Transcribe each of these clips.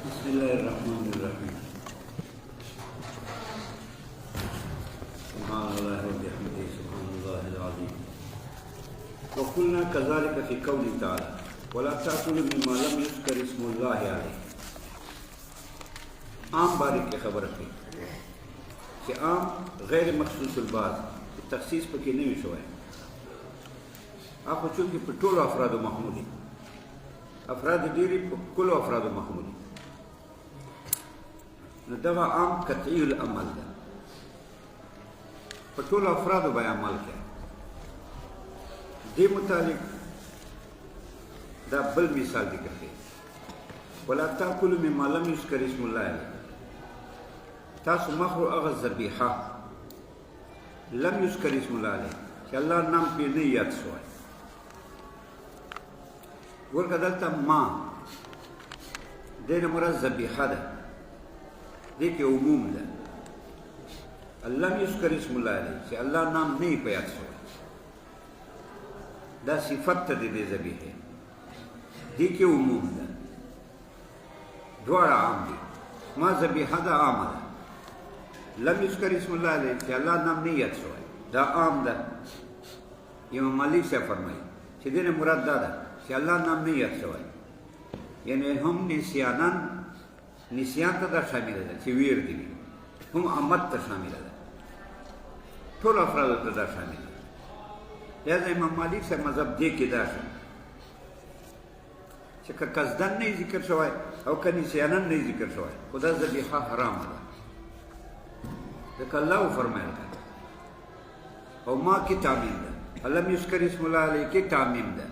बिस्मिल्लाहिर्रहमानिर्रहीम। सुब्हानल्लाहि व बिहम्दिही सुब्हानल्लाहिल अज़ीम। वक़ुलना कज़ालिका फ़ी क़ौलिही तआला वला ताकुलू मिम्मा लम युज़कर इस्मुल्लाहि अलैहि। आम बारी की खबर थी कि आम गैर मखसूसुल बाज़ तख़सीस पर की नहीं शो है। आप चूँकि टोल अफराद महमूली अफराद डेरी कुल अफराद महमूली दवा आम कतईल अमल है पटोल अफराद बया अमल क्या दे मुतालिक दा बल मिसाल जिक्र है वला ताकुलू मिम्मा लम युज़कर इस्मुल्लाहि अलैहि। तासु मखरो अग़ ज़बीहा लम युज़कर इस्मुल्लाहि अलैहि कि अल्लाह नाम पे नहीं याद सो है वर कदलता माँ देन मुराद ज़बीहा है देखिए उमूम है अल्लाह युज़कर इस्मुल्लाहि अलैहि कि अल्लाह नाम नहीं पे याद सो दा सिफत दे ज़बी है देखिए उमूम है द्वारा आम दी माँ ज़बीहा दा आम है लम युज़कर इस्मुल्लाहि अलैहि कि अल्लाह नाम नहीं याद सो है दा आम दा इमाम मालिक से फरमाई सीधे ने मुराद दादा कि अल्लाह नाम नहीं याद सो है यानी हम निस्यान तदा शामिल है चिवीर दी हम अमत तक शामिल है थोड़ा अफराद तदा शामिल है लिहाजा इमाम मालिक से मजहब दे के दाशा का कसदन नहीं जिक्र शो है और का निस्यानन नहीं जिक्र शो है खुदा ज़बीहा हराम है अल्लाह फरमाया और माँ की तामीम है अल्लाह युज़कर इस्मुल्लाहि अलैहि की तामीम है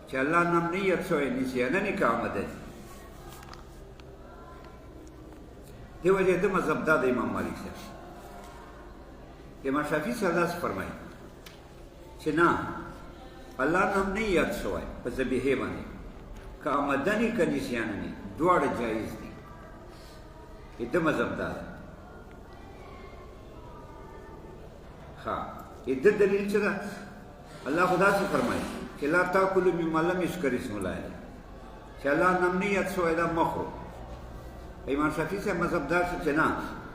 कि अल्लाह नाम नहीं याद सो है निस्यानन ही का आमद है ये वजह तो मजहब दाद इमाम मालिक से इमाम शाफी से अल्लाह से फरमाई कि ना अल्लाह नाम नहीं याद सो है पर ज़बीहे बने का आमदनी का निस्याननी द्वार जायज़ थी ये तो मजहब दाद है। हाँ ये दलील चला अल्लाह खुदा से फरमाई कि ला ताकुलू मिम्मा लम युज़कर इस्मुल्लाहि अलैहि कि अल्लाह नाम नहीं याद सो है मखरो इमाम शाफी से मजहबदार से चना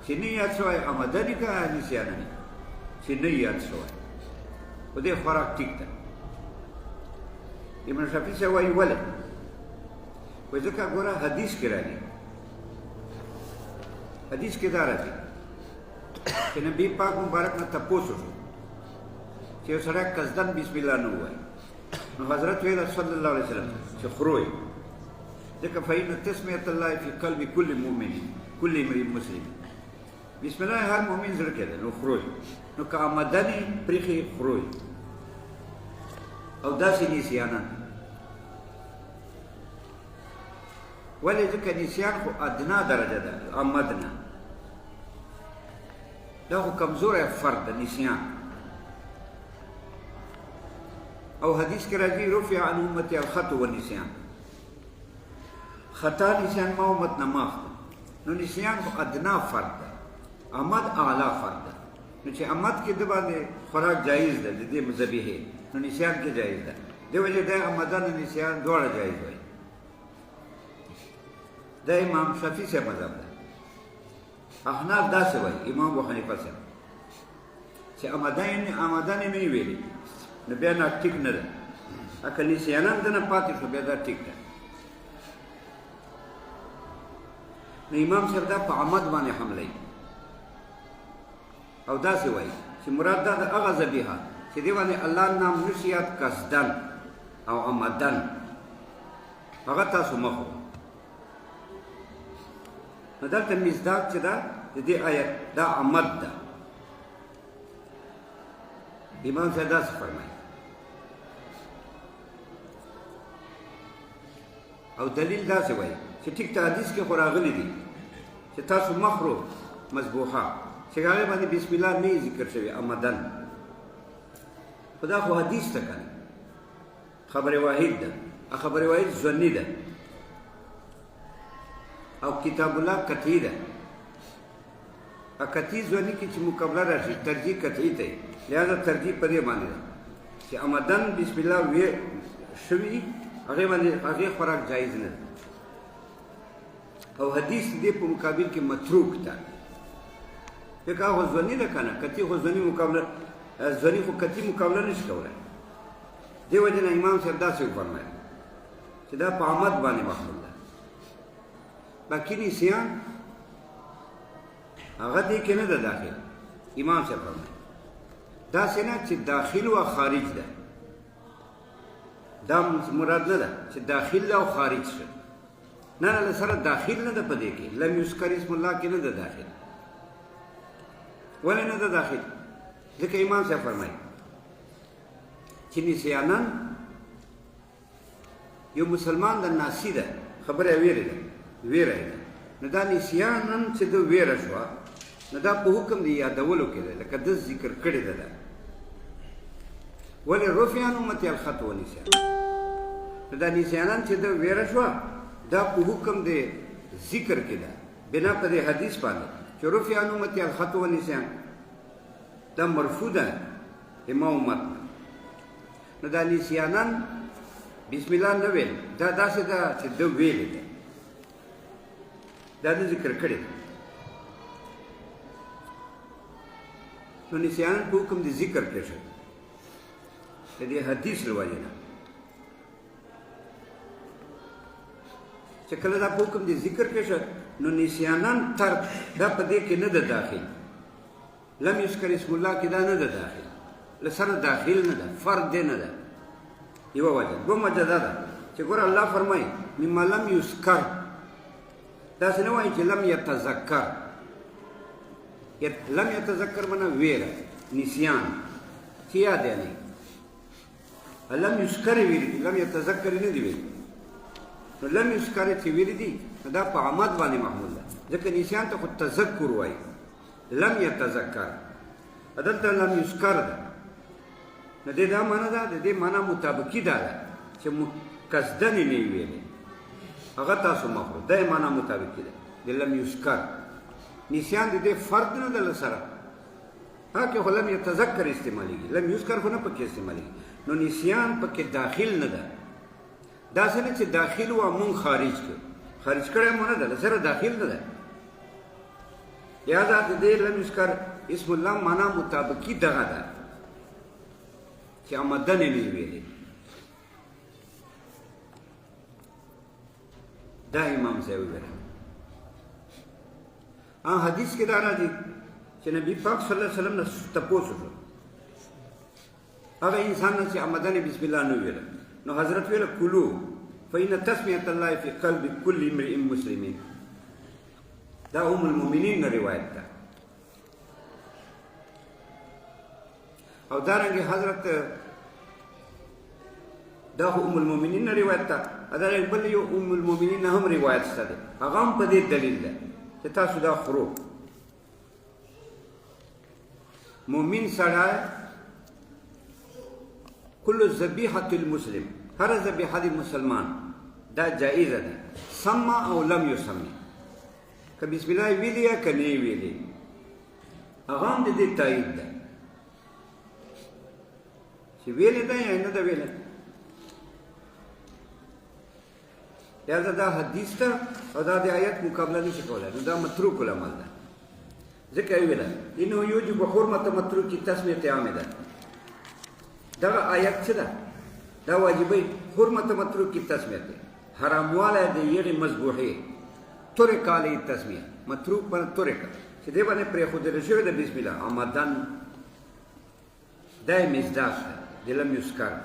कि नहीं याद सो है आमदनी का निस्याननी कि नहीं याद सो है उदे खुराक ठीक था इमाम शाफी से वही वले वैसे का गोरा हदीस के रानी हदीस के दारा थी कि नबी पाक मुबारक ने तपोसो कि सड़ा कसदन बिस्मिल्लाह न हुआ है हज़रत सल्लल्लाहु अलैहि वसल्लम से खुरोई देखा फ़ईन तस्मियत अल्लाह फ़ी क़ल्बि कुल्लि मुमिन कुल्लि मुस्लिम बिस्मिल्लाह हर मुमिन ज़र के नो खुरोई नो का आमदनी प्रिखी खुरोई और दासी निस्याना वाले जो का निस्यान को अदना दर्जा दा आमदना दा को कमज़ोर है फ़र्द निस्यान और हदीस के राजी रुफ़िअ अन उम्मती अल-ख़त व निस्यान खता निस्यान मा उम्मत न माफ़ नो निस्यान को अदना फ़र्द है अमद आला फ़र्द है नुचे अमद के दबा दे खुराक जायज़ है दे मज़हबी है नो निस्यान के जायज़ है दे वजह दे अमदन निस्यान दोड़ा जायज़ है दे इमाम शफ़ी से मज़हब है अहनाफ दा से वही इमाम अबू हनीफा से अमदन नहीं वेली न बेना ठीक न रहे अकल निस्यानन दना पाती तो बेदा ठीक है न इमाम सरदा पर आमद माने हमले और दा से वही कि मुराद दा अग़ ज़बीहा कि दीवाने अल्लाह नाम नसियत कसदन और अमदन अग़ तासु मखो नदर तमिज़दाक चदा दे आयत दा अमद दा इमाम सरदा से फरमाए और दलील दा से वही कि ठीक हदीस के खुरागली दी कि तासु मखरो मज़बूहा शिगाले बादी बिस्मिल्लाह नहीं जिक्र शवे अमदन खुदा को हदीस तक खबर वाहिद दा खबर वाहिद ज़न्नी दा और किताबुल्लाह कती दा कती ज़न्नी की मुकाबला राशि तरजीह कती थे लिहाजा तरजीह पर यह माने कि अमदन बिस्मिल्लाह वे शवी आगे वाले आगे खुराक जायज़ न او حدیث دې په مقابل کې متروک ده فکر هغه ځونی ده کنه کتی خو ځونی مقابله ځونی خو کتی مقابله نشي کولای دی وجه نه امام صاحب داسې وفرمایل چې دا په عمد باندې محمول ده باقي نسیان هغه دې کې نه ده داخل امام صاحب فرمایي داسې نه چې داخل او خارج ده دا مراد نه ده چې داخل او خارج شه نه نه سره داخل نه ده په دې کې لم یذکر اسم الله کې نه ده داخل ولې نه ده داخل ځکه امام صاحب فرمایي چې نسیانان یو مسلمان د ناسی ده خبره ویره ده نو دا نسیانان چې د ویره شوه نو دا په حکم د یادولو کې ده لکه د ذکر کړې ده ولې رفع عن امتي الخطأ والنسيان نو دا نسیانان چې د ویره شوه دا په حکم د ذکر کې ده بنا په دې حدیث باندې چې رفع عن امتي الخطأ والنسيان دا مرفوع ده امام امت نو دا نسیانان بسم الله نه ویل دا داسې ده چې د ویلې ده دا د ذکر کړی ده نو نسیانان په حکم د ذکر کې شو د دې حدیث له وجې نه چې کله دا په حکم د ذکر کې شو نو نسیانان ترک دا په دې کې نه ده داخل لم یذکر اسم الله کې دا نه ده داخل لسره داخل نه ده فرد دی نه ده یوه وجه دومره وجه دا ده چې ګوره الله فرمایي مما لم یذکر داسې نه وایي چې لم یتذکر لم یتذکر معنی ویره نسیان چې یاد یې نه لم یذکر ویلي دي لم یتذکر نه دي ویلي نو لم یذکر چې ویلي دي دا په عمد باندې محمول ده ځکه نسیان ته خو تذکر وایي لم یتذکر دلته لم یذکر ده نو دې دا معنا ده د دې معنا مطابقي ده چې قصدن نه ویلي هغه تاسو مخرو دا معنا مطابقي ده د لم یذکر نسیان د دې فرد نه ده لسره هغه خو لم یتذکر استعمالیږي لم یذکر خو نه پکې استعمالیږي نو نسیان پکې داخل نه ده داسې نه چې داخل و مونږ خارج کړی مو نه ده لسره داخل نه ده لہذا د دې لم یذکر اسم الله معنا مطابقي دغه ده چې آمدن نه ویلي دا امام صاحب ویل حدیث کې دا راځي چې نبی پاک صلی الله علیه وسلم نه تپوس وکړ هغه انسان چې آمدن بسم الله نه ویل نو حضرت ویل کلو فإن تسمية الله في قلب كل امرئ مسلم دا ام المؤمنین نه روایت ده او دارنګه حضرت دا ام المؤمنین نه روایت ده ادارنګه بل یو ام المؤمنین نه هم روایت شته هغه هم په دې دلیل ده چې تاسو دا خورو مؤمن سره كل ذبيحة المسلم هر ذبيحة المسلمان دا جائزه ده سمع او لم يسمع که بسم الله ویلی یا که نه ویلی هغه هم د دې تایید ده چې ویلی ده یا نه ده ویلی لہذا دا حدیث ته او دا د آیت مقابله نشي کولی نو دا متروک العمل ده ځکه یې ویله انه یوجب حرمة متروک تسمیة عامده دغه آیت څه ده دا واجبوي حرمة متروک تسمیة حراموالی د یغې مذبوحې ترک علی تسمیه متروک باندې ترک چې دې باندې پرې خودل شوی د بسم الله آمدن دا مصداق ده د لم یذکر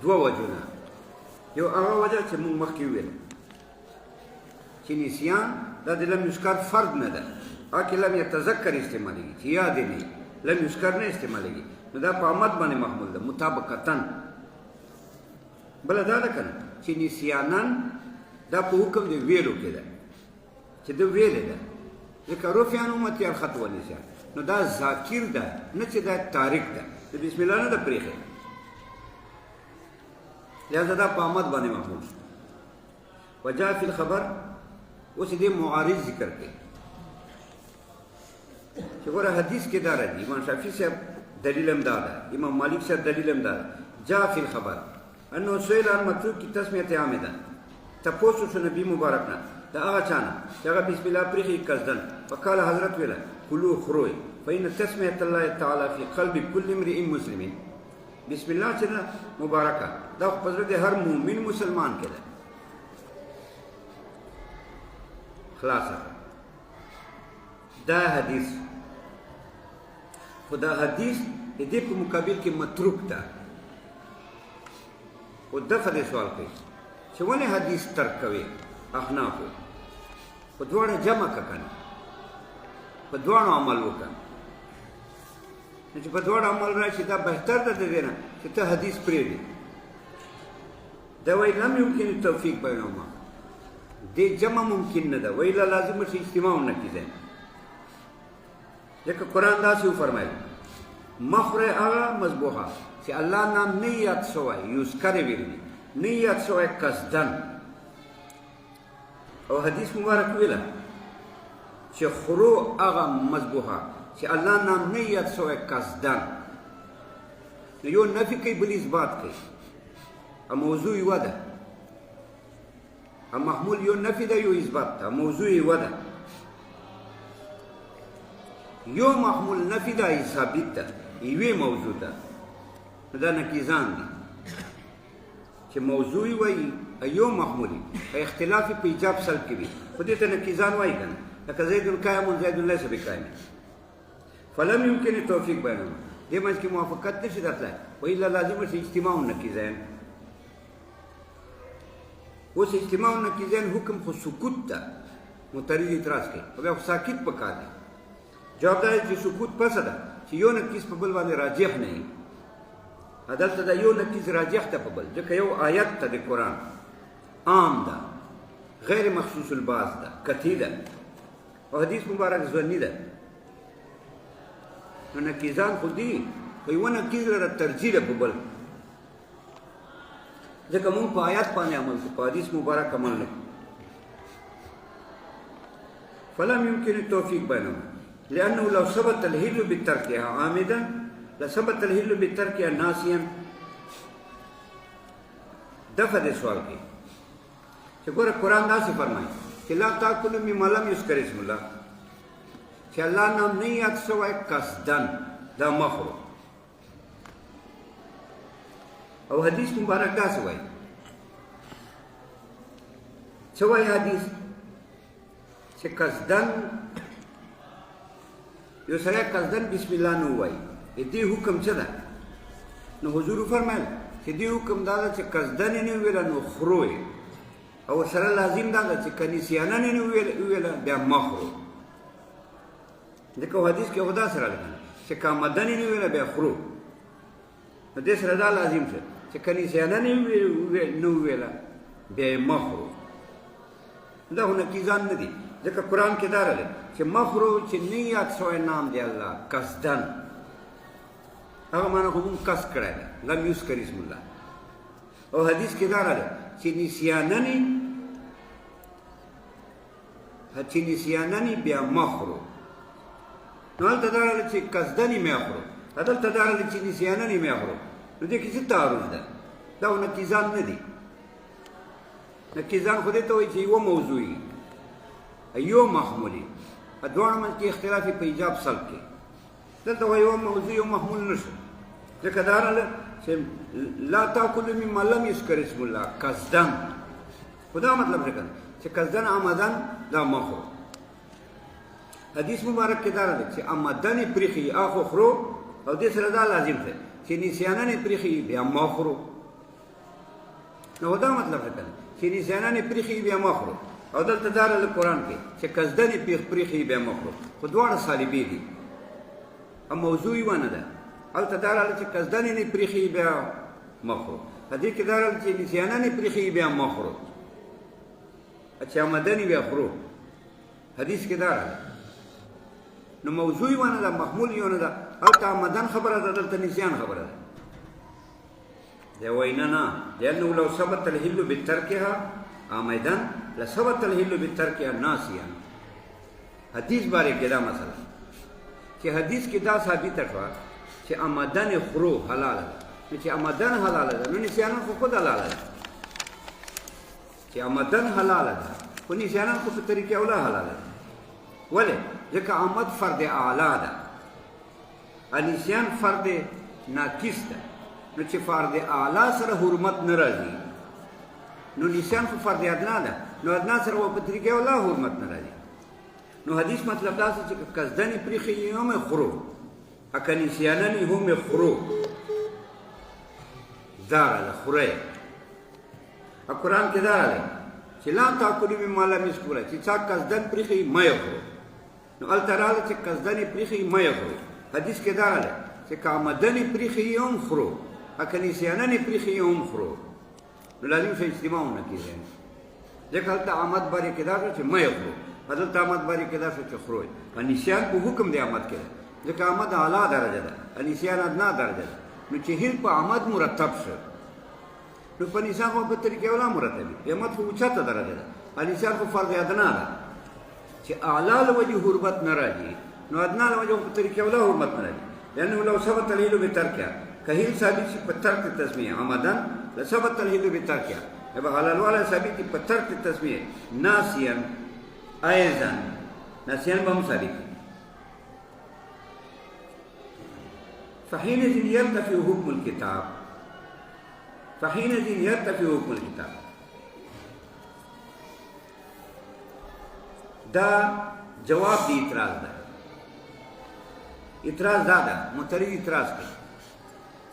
دوه وجونه یو هغه وجه چې موږ مخکې ویل چې نسیان دا د لم یذکر فرد نه ده هغه لم یتذکر استعمالیږي چې یاد نه لم یذکر نه استعمالیږي نو دا په آمد باندې محمول ده مطابقتاً بله دا ده کنه چې نسیانان دا په حکم د ویلو کې ده چې د ویلې ده ځکه رفع عن امتي الخطأ والنسيان نو دا ذاکر ده نه چې دا تارک ده د بسم الله نه ده پرېښی لہذا دا په آمد باندې محمول شو وجاء فی الخبر اوس دې معارض ذکر کوي چې ګوره حدیث کې دا راځي امام شافعي صاحب دلیل هم دا ده امام مالک صاحب دلیل هم دا ده جاء فی الخبر انه سئل عن متروک تسمیة عامده تپوس شو نبی مبارک نه دا هغه چانه چې هغه بسم الله پرېښي قصدن فقال حضرت ویله کلو خروی فإن تسمیة الله تعالی فی قلب کل امرئ مسلم بسم الله چې ده مبارکه دا خو په زړه د هر مؤمن مسلمان کې ده خلاصه دا حدیث خو دا حدیث د دې په مقابل کې متروک ده او دغه دې سوال کوي چې ولې حدیث ترک کوي احنافو په دواړه جمع کړه په دواړو عمل وکړه چې په دواړو عمل راشي دا بهتر ده د دې نه چې ته حدیث پرېږدې دا وایي لم يمکن التوفیق بینهما دې جمع ممکن نه ده وایي لازم شي اجتماع نه کېږي ځکه قرآن داسې وفرمایل مخوره هغه مذبوحه چې الله نام نه یاد شوی یذکر ویلي نه یاد شوی قصدن او حدیث مبارک ویله چې خورو هغه مذبوحه چې الله نام نه یاد شوی قصدن یو نفي کوي بل اثبات کوي موضوع یوه ده محمول یو نفي ده یو اثبات ده موضوع یوه ده یو محمول نفي ده ثابت ده یوې موضوع ده دا نقیضان دي چې موضوعي وایي یو محمولي اختلاف په ایجاب سلب کې وي خو دې ته نقیضان وایي که نه لکه زید قائم زید ليس بقائم فلم يمكن التوفيق بينهما دې منځ کې موافقت نشي راتلی وإلا لازم شي اجتماع النقیضین اوس اجتماع النقیضین حکم خو سکوت ده معترض اعتراض کوي او بیا خو ساکت پکار دی جواب دا چې سکوت پسه ده چې یو نقیض په بل باندې راجح نه وي دلته دا یو نقیض راجح ده په بل ځکه یو آیت ته د قرآن عام ده غیر مخصوص الباس ده قطعي ده او حدیث مبارک ظني ده نو نقیضان خو دي خو یوه نقیض لره ترجیح ده په بل ځکه مونږ په آیات باندې عمل کوو په حدیث مبارک عمل نه کوو فلم يمكن التوفيق بينهما لأنه لو ثبت الهل بتركها عامدا لثبت الهل بتركها ناسيا دفع دې سوال کوي چې ګوره قرآن داسې فرمایي چې لا تاکلوا مما لم یذکر اسم الله چې الله نام نه یاد شوی قصدن دا مه خورو او حدیث مبارک داسې وایي څه وایي حدیث چې قصدن یو سړی قصدن بسم الله نه ووایي دې حکم څه ده نو حضور فرمایل چې دې حکم دا ده چې قصدن یې نه ویله نو خورو یې او سره لازم دا ده چې که نسیانن یې نه وویله بیا مه خورو ځکه حدیث کې خو داسې راغلی چې که آمدن یې نه ویله بیا خورو نو دې سره دا لازم شه چې که نسیانن یې نه وویله بیا یې مه خورو دا خو نقیضان نه دي ځکه قرآن کې دا راغلی چې مه خورو چې نه یاد شوی نام دی الله قصدن هغه معنا خو مونږ قصد کړی دی لم یذکر اسم الله او حدیث کې دا راغلی چې نسیاننې بیا مه خورو نو هلته دا راغلی چې قصدنې مه خورو دلته دا راغلی چې نسیاننې مه خورو نو دې کې څه تعارض ده دا خو نقیضان نه دي نقیضان خو دې ته وایي چې یوه موضوعي یو محمولي دواړو منځ کې اختلاف په ایجاب سلب کې دلته وایي یوه موضوع یو محمول نه شو ځکه دا راغله چې لا تاکلوا مما لم یذکر اسم الله قصدن خو دا مطلب دی که نه چې قصدن آمدن دا مه خورو حدیث مبارک کې دا راغلی چې آمدن یې پرېښي هغه خو خورو او دې سره دا لازم دی چې نسیانن یې پرېښي بیا مه خورو نو دا مطلب دی که نه چې نسیانن یې پرېښي بیا مه خورو او دلته دا راغلی قرآن کې چې قصدن یې پرېښي بیا مه خورو خو دواړه صالبې دي موضوع یوه نه ده هلته دا راغلی چې قصدن یې پرېښي بیا مه خورو حدیث کې دا راغلی چې نسیانن یې پرېښي بیا مه خورو چې آمدن یې بیا خورو حدیث کې دا راغلی نو موضوع یوه نه ده محمول یوه نه ده هلته آمدن خبره ده دلته نسیان خبره ده دی وایي نه لأنه لو ثبت الهل بترکها آمدن لثبت الهل بترکها ناسیا حدیث باره کې دا مسله چې حدیث کې دا ثابته شوه چې آمدن خورو حلاله ده نو چې آمدن حلاله ده نو نسیانن خو خود حلاله ده چې آمدن حلاله ده خو نسیانان خو په طریقې اوله حلاله ده ولې ځکه آمد فرد اعلی ده نسیان فرد ناقص ده نو چې فرد اعلی سره حرمت نه راځي نو نسیان خو فرد ادنا ده نو ادنا سره په طریقې اوله حرمت نه راځي نو حدیث مطلب دا چې قصدن پریخي هم خورو اکه نسیانن هم خورو داره خوره قرآن کې داره چې لا تاکلوا مما لم یذکر چې چا قصدن پریخي مه خورو نو التراله چې قصدن پریخي مه خورو حدیث کې داره چې کامدن پریخي هم خورو اکه نسیانن پریخي هم خورو نو لازم شي اجتماع نه کیږي ځکه هلته آمد باندې کې داره چې مه خورو حضرت آمد باندې کې داره چې خورو نسیان په حکم دی آمد کې ځکه آمد اعلی درجه ده نسیان ادنا درجه ده نو چې هیل په آمد مرتب شو نو په نسیان خو په طریقې اوله مرتب وي آمد خو اوچته درجه ده نسیان خو فرض ادنا ده چې اعلی له وجې حرمت نه راځي نو ادنا له وجې په طریقې اوله حرمت نه راځي لأنه لو ثبت الهیل بترکها که هیل ثابت شي په ترک تسمیه عمدن لثبت الهیل بترکها به حلال والا ثابت په ترک تسمیه ناسیا ایضا ناسیان به هم ثابت فحينئذ يرتفع حكم الكتاب فحينئذ يرتفع حكم الكتاب دا جواب دی اعتراض ده اعتراض دا ده معترض اعتراض کوي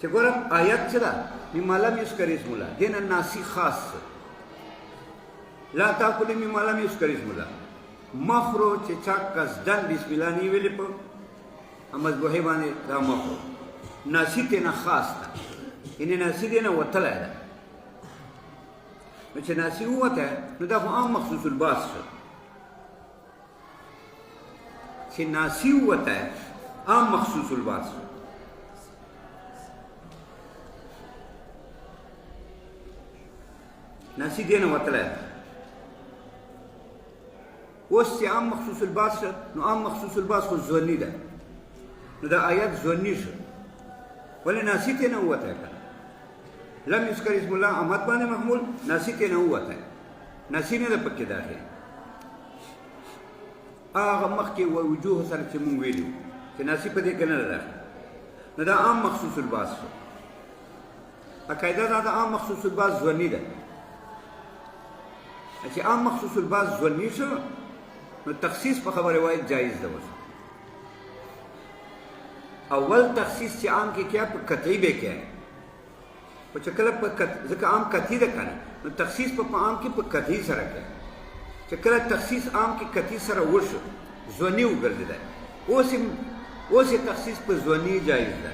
چې ګورم آیت څه ده مما لم یذکر اسم الله دین ناسی خاص لا تاکلوا مما لم یذکر اسم الله مخرو چې چا قصدن بسم الله نه ویلې په مذبوحه باندې دا مخرو ناسی تینا خاص ده یعنی ناسی دینا وطلع ده نو چې ناسی ووته نو دا خو عام مخصوص الباس شو چې ناسی ووته عام مخصوص الباس شو ناسی دینا وطلع ده اوس چې عام مخصوص الباس شو نو عام مخصوص الباس خو ځونی ده نو دا آیات ځونی شو ولې ناسی ته نه وته کنه لم یذکر اسم الله احمد باندې محمول ناسی ته نه وته ناسی نه پکې داخل هغه مخکې وجوه سره چې مونږ ویلو چې ناسی په دې کې نه راځي نو دا عام مخصوص الباس شو عقیده دا عام مخصوص الباس ځونی ده چې عام مخصوص الباس ځونی شو نو تخصیص په خبره روایت جایز ده وسه اول تخصیص چې عام کې کیا په قطعی به کې په چکل په ځکه عام قطعی ده کنه نو تخصیص په عام کې په قطعی سره کې چې کله تخصیص عام کې قطعی سره وشو ځونی وګرځیدل اوس تخصیص په ځونی جایز ده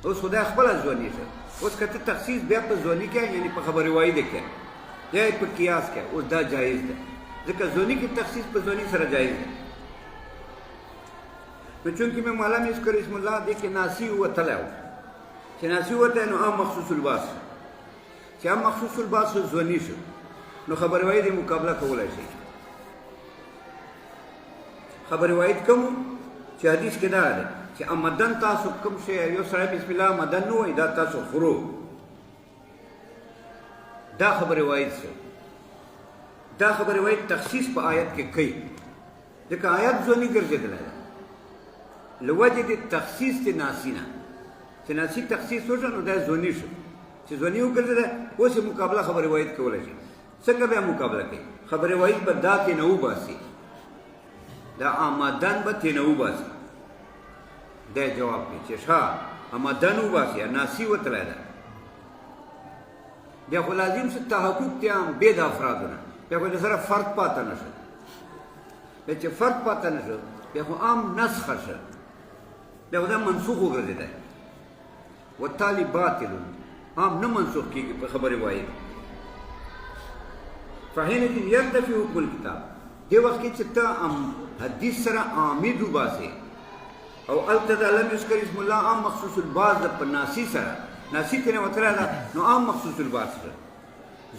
اوس خدای خپل ځونی شه اوس کته تخصیص بیا په ځونی کې یعنی په خبر روایت ده کې یا په قیاس کې اوس دا جایز ده ځکه ځونی کې تخصیص په ځونی سره جایز ده نو چونکې مې معلوم یذکر اسم الله دې کې ناسی وتلی و چې ناسی وته نو عام مخصوص الباس چې عام مخصوص الباس ځونی شو نو خبر روایت یې مقابله کولی شي خبر روایت کوم چې حدیث کې دا ده چې آمدن تاسو کوم شی یو سړی بسم الله آمدن نه وایي دا تاسو خورو دا خبر روایت شو دا خبر روایت تخصیص په آیت کې کوي ځکه آیت ځونی ګرځېدلی ده لوجه د تخصیص د ناسینا چې ناسی تخصیص وشو نو دا ځونی شو چې ځونی وګرځېده اوس یې مقابله خبر روایت کولی شي څنګه بیا مقابله کوي خبر روایت به دا ترې نه وباسي دا آمدن به ترې نه وباسي دا جواب کوي چې ښه آمدن وباسي ناسی وتلی ده بیا خو لازم شو تحقق دی هم بې د افرادو نه بیا خو د سره فرق پاته نه شو بیا چې فرق پاته نه شو بیا خو عام نسخه شو بیا خو دا منسوخ وګرځېدی والتالي باطل عام نه منسوخ کېږي په خبرې وایي فحينئذ يرتفع حكم الكتاب دې وخت کې چې ته حدیث سره عامد وباسې او التدا لم یذکر اسم الله عام مخصوص الباس د په ناسی سره ناسی ته نه وتلی ده نو عام مخصوص الباس سره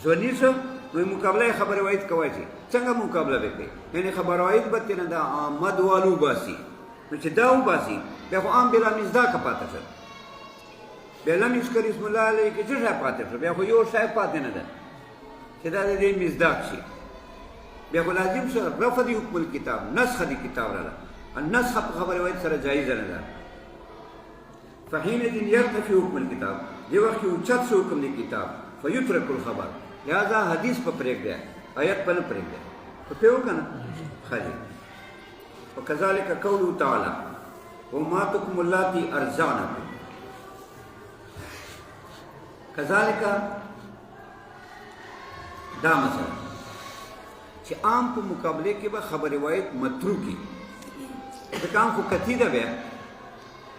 ځونی شو نو مقابله خبر روایت کوي چې څنګه مقابله وکړي یعنی خبر روایت به تنه دا آمد والو باسي نو چې دا وباسي بیا خو عام بلا مصداق پاتې شو بیا لم یذکر اسم الله علیه کې څه شی پاتې شو بیا خو یو شی پاتې نه ده چې دا د دې مصداق شي بیا خو لازم شو رفع د حکم الکتاب نسخ د کتاب راله النسخ په خبره روایت سره جایزه نه ده فحينئذ يرتفع حکم الکتاب دې وخت کې اوچت شو حکم د کتاب فیترک الخبر لہذا حدیث په پرېږدی آیت په نه پرېږدی په پوه کنه خالي وكذلك قوله تعالى وامهاتكم اللاتي ارضعنكم كذلك دا مثلا چې عام په مقابله کې به خبر روایت متروکی د کام خو کتی ده بیا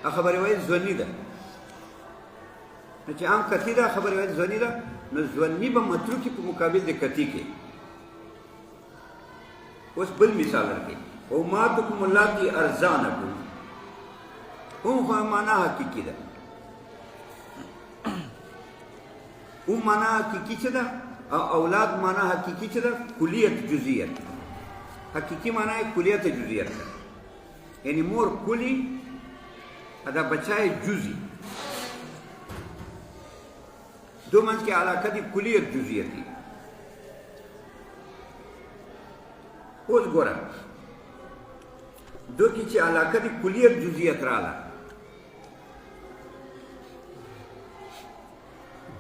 خبر روایت ځونی ده چې عام کتی ده خبر روایت ځونی ده نو ځونی به متروکی په مقابل د کتی کې اوس بل مثال ورکړي وامهاتكم اللاتي ارضعنكم هم معنا حقیقي ده معنا حقیقي څه ده اولاد معنا حقیقي څه ده کلیت جزئیت حقیقي معنا یې کلیت جزئیت ده یعنی مور کلی دا بچای جزئی دو منځ کې علاقه دي کلیت جزئیت دي اوس ګوره دو کې چې علاقه دي کلیت جزئیت رااله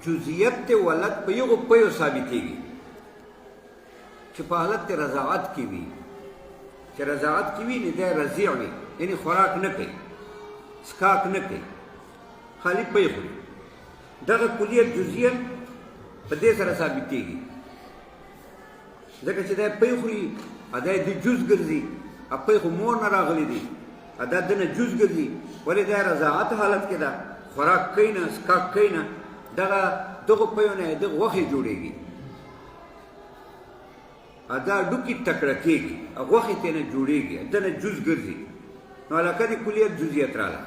جزئیت ته ولد په یو پیو ثابتېږي چې په حالت رضاعت کې وي چې رضاعت کې وي نه دی رضیع وي یعنی خوراک نه کوي سکاک نه کوي خالی پی خوري دغه کلیت جزئیت په دې سره ثابتېږي ځکه چې دی پی خوري ادا د جز ګرځي اپی خو مور نه راغلی دي ادا دنه جز ګرځي ولې دا رضاعت حالت کې ده خوراک کوي نه سکاک کوي نه دغه پیو نه دغه غوښې جوړېږي دا ډوکي تکړه کېږي غوښې ته نه جوړېږي دنه جز ګرځي نو علاقه د کلیت جزئیت رااله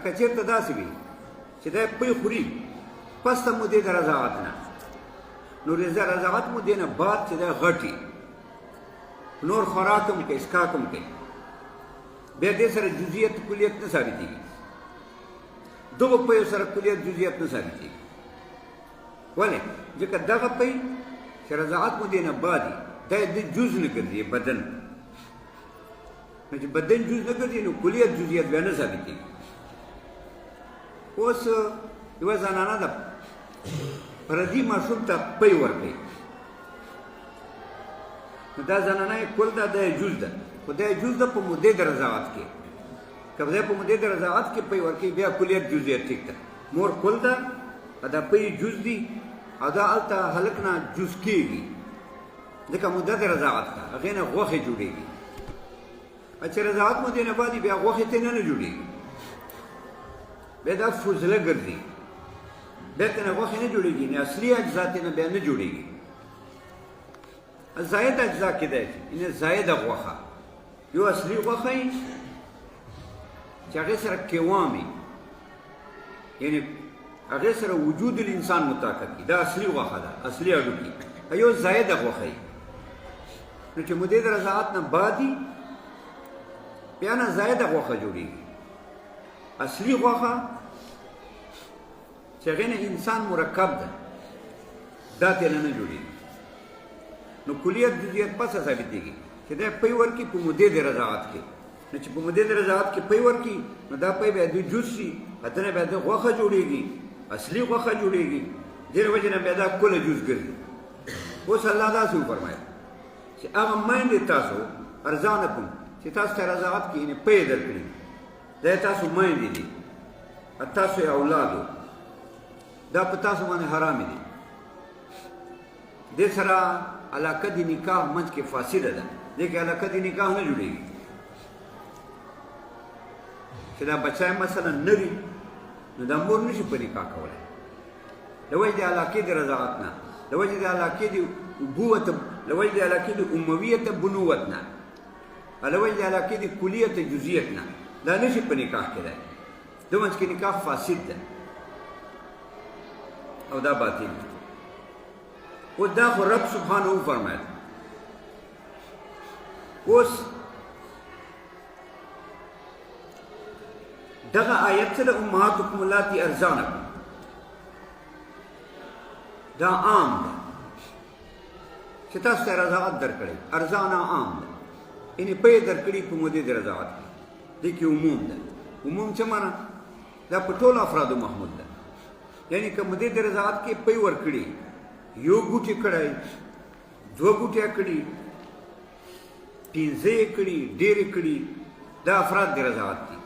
که چېرته داسې وي چې دا پی خوري پس ته مودې د رضاعت نه نو رضاعت مودې نه بعد چې دا غټي نور خوراک هم کوي اسکاک هم کوي بیا دې سره جزئیت کلیت نه ثابتېږي دغه پیو سره کلیت جزئیت نه ثابتېږي ولې ځکه دغه پی چې رضاعت مودې نه بعد دا د جز نه ګرځي بدن نو چې بدن جز نه ګرځي نو کلیت جزئیت بیا نه ثابتېږي اوس یوه زنانه ده پردي ماشوم ته پی ورکوي نو دا زنانه یې کل ده دا یې جز ده خو دا یې جز ده په مودې د رضاعت کې که دی په مودې د رضاعت کې پی ورکوي بیا کلیت جزئیت ټیک ده مور کل ده دا پی جز دي او دا هلته هلک نه جز کېږي ځکه موده د رضاعت ده هغې نه غوښې جوړېږي چې رضاعت مودې نه بعد بیا غوښې ته نه جوړېږي بیا دا فضله ګرځي بیا ته نه غوښې نه جوړېږي نه اصلي اجزا ته نه بیا نه جوړېږي زاید اجزا کېدای شي یعنې زایده غوښه یو اصلي غوښه یي چې هغې سره قوام وي یعنې هغې سره وجود الانسان مطابق وي دا اصلي غوښه ده اصلي هډوکي یو زایده غوښه یي نو چې مودې د رضاعت نه بعد وي بیا نه زایده غوښه جوړېږي اصلي غوښه چې هغې نه انسان مرکب ده دا ترې نه جوړېږي نو کلیت جزئیت پسه ثابتېږي چې دا پی ورکړي په مودې د رضاعت کې نو چې په مودې د رضاعت کې پی ورکړي نو دا پی بیا د جز شي هلته نه بیا د غوښه جوړېږي اصلي غوښه جوړېږي دې وجې نه بیا دا کله جز ګرځي اوس الله داسې وفرمایل چې هغه میندې تاسو ارضعنکم چې تاسو ته رضاعت کې یعنې پی درکړي دا تاسو میندې دي تاسو یې اولادو دا په تاسو باندې حرامې دي دې سره علاقه د نکاح منځ کې فاصله ده دې کې علاقه د نکاح نه جوړېږي چې دا بچی مثلا نه وي نو دا مور نشي په نکاح کولی د وجې د علاقې د رضاعت نه د وجې د علاقې د ابوت د وجې د علاقې د امویت بنوت نه د وجې د علاقې د کلیت جزئیت نه دا نشي په نکاح کېدی د منځ کې نکاح فاسد ده او دا باطل ده اوس دا خو رب سبحانه وفرمایل اوس دغه آیت څه د امهاتکم اللاتي ارضعنکم دا عام ده چې تاسو ته رضاعت درکړی ارزانه عام ده یعنې پی درکړي په مودې د رضاعت کې دې کې عموم ده عموم څه معنا دا په ټولو افرادو محمول ده یعنې که مودې د رضاعت کې پی ورکړي یو ګوټې کړی دوه ګوټې کړي پنځه یې کړي ډېرې کړي دا افراد د رضاعت دي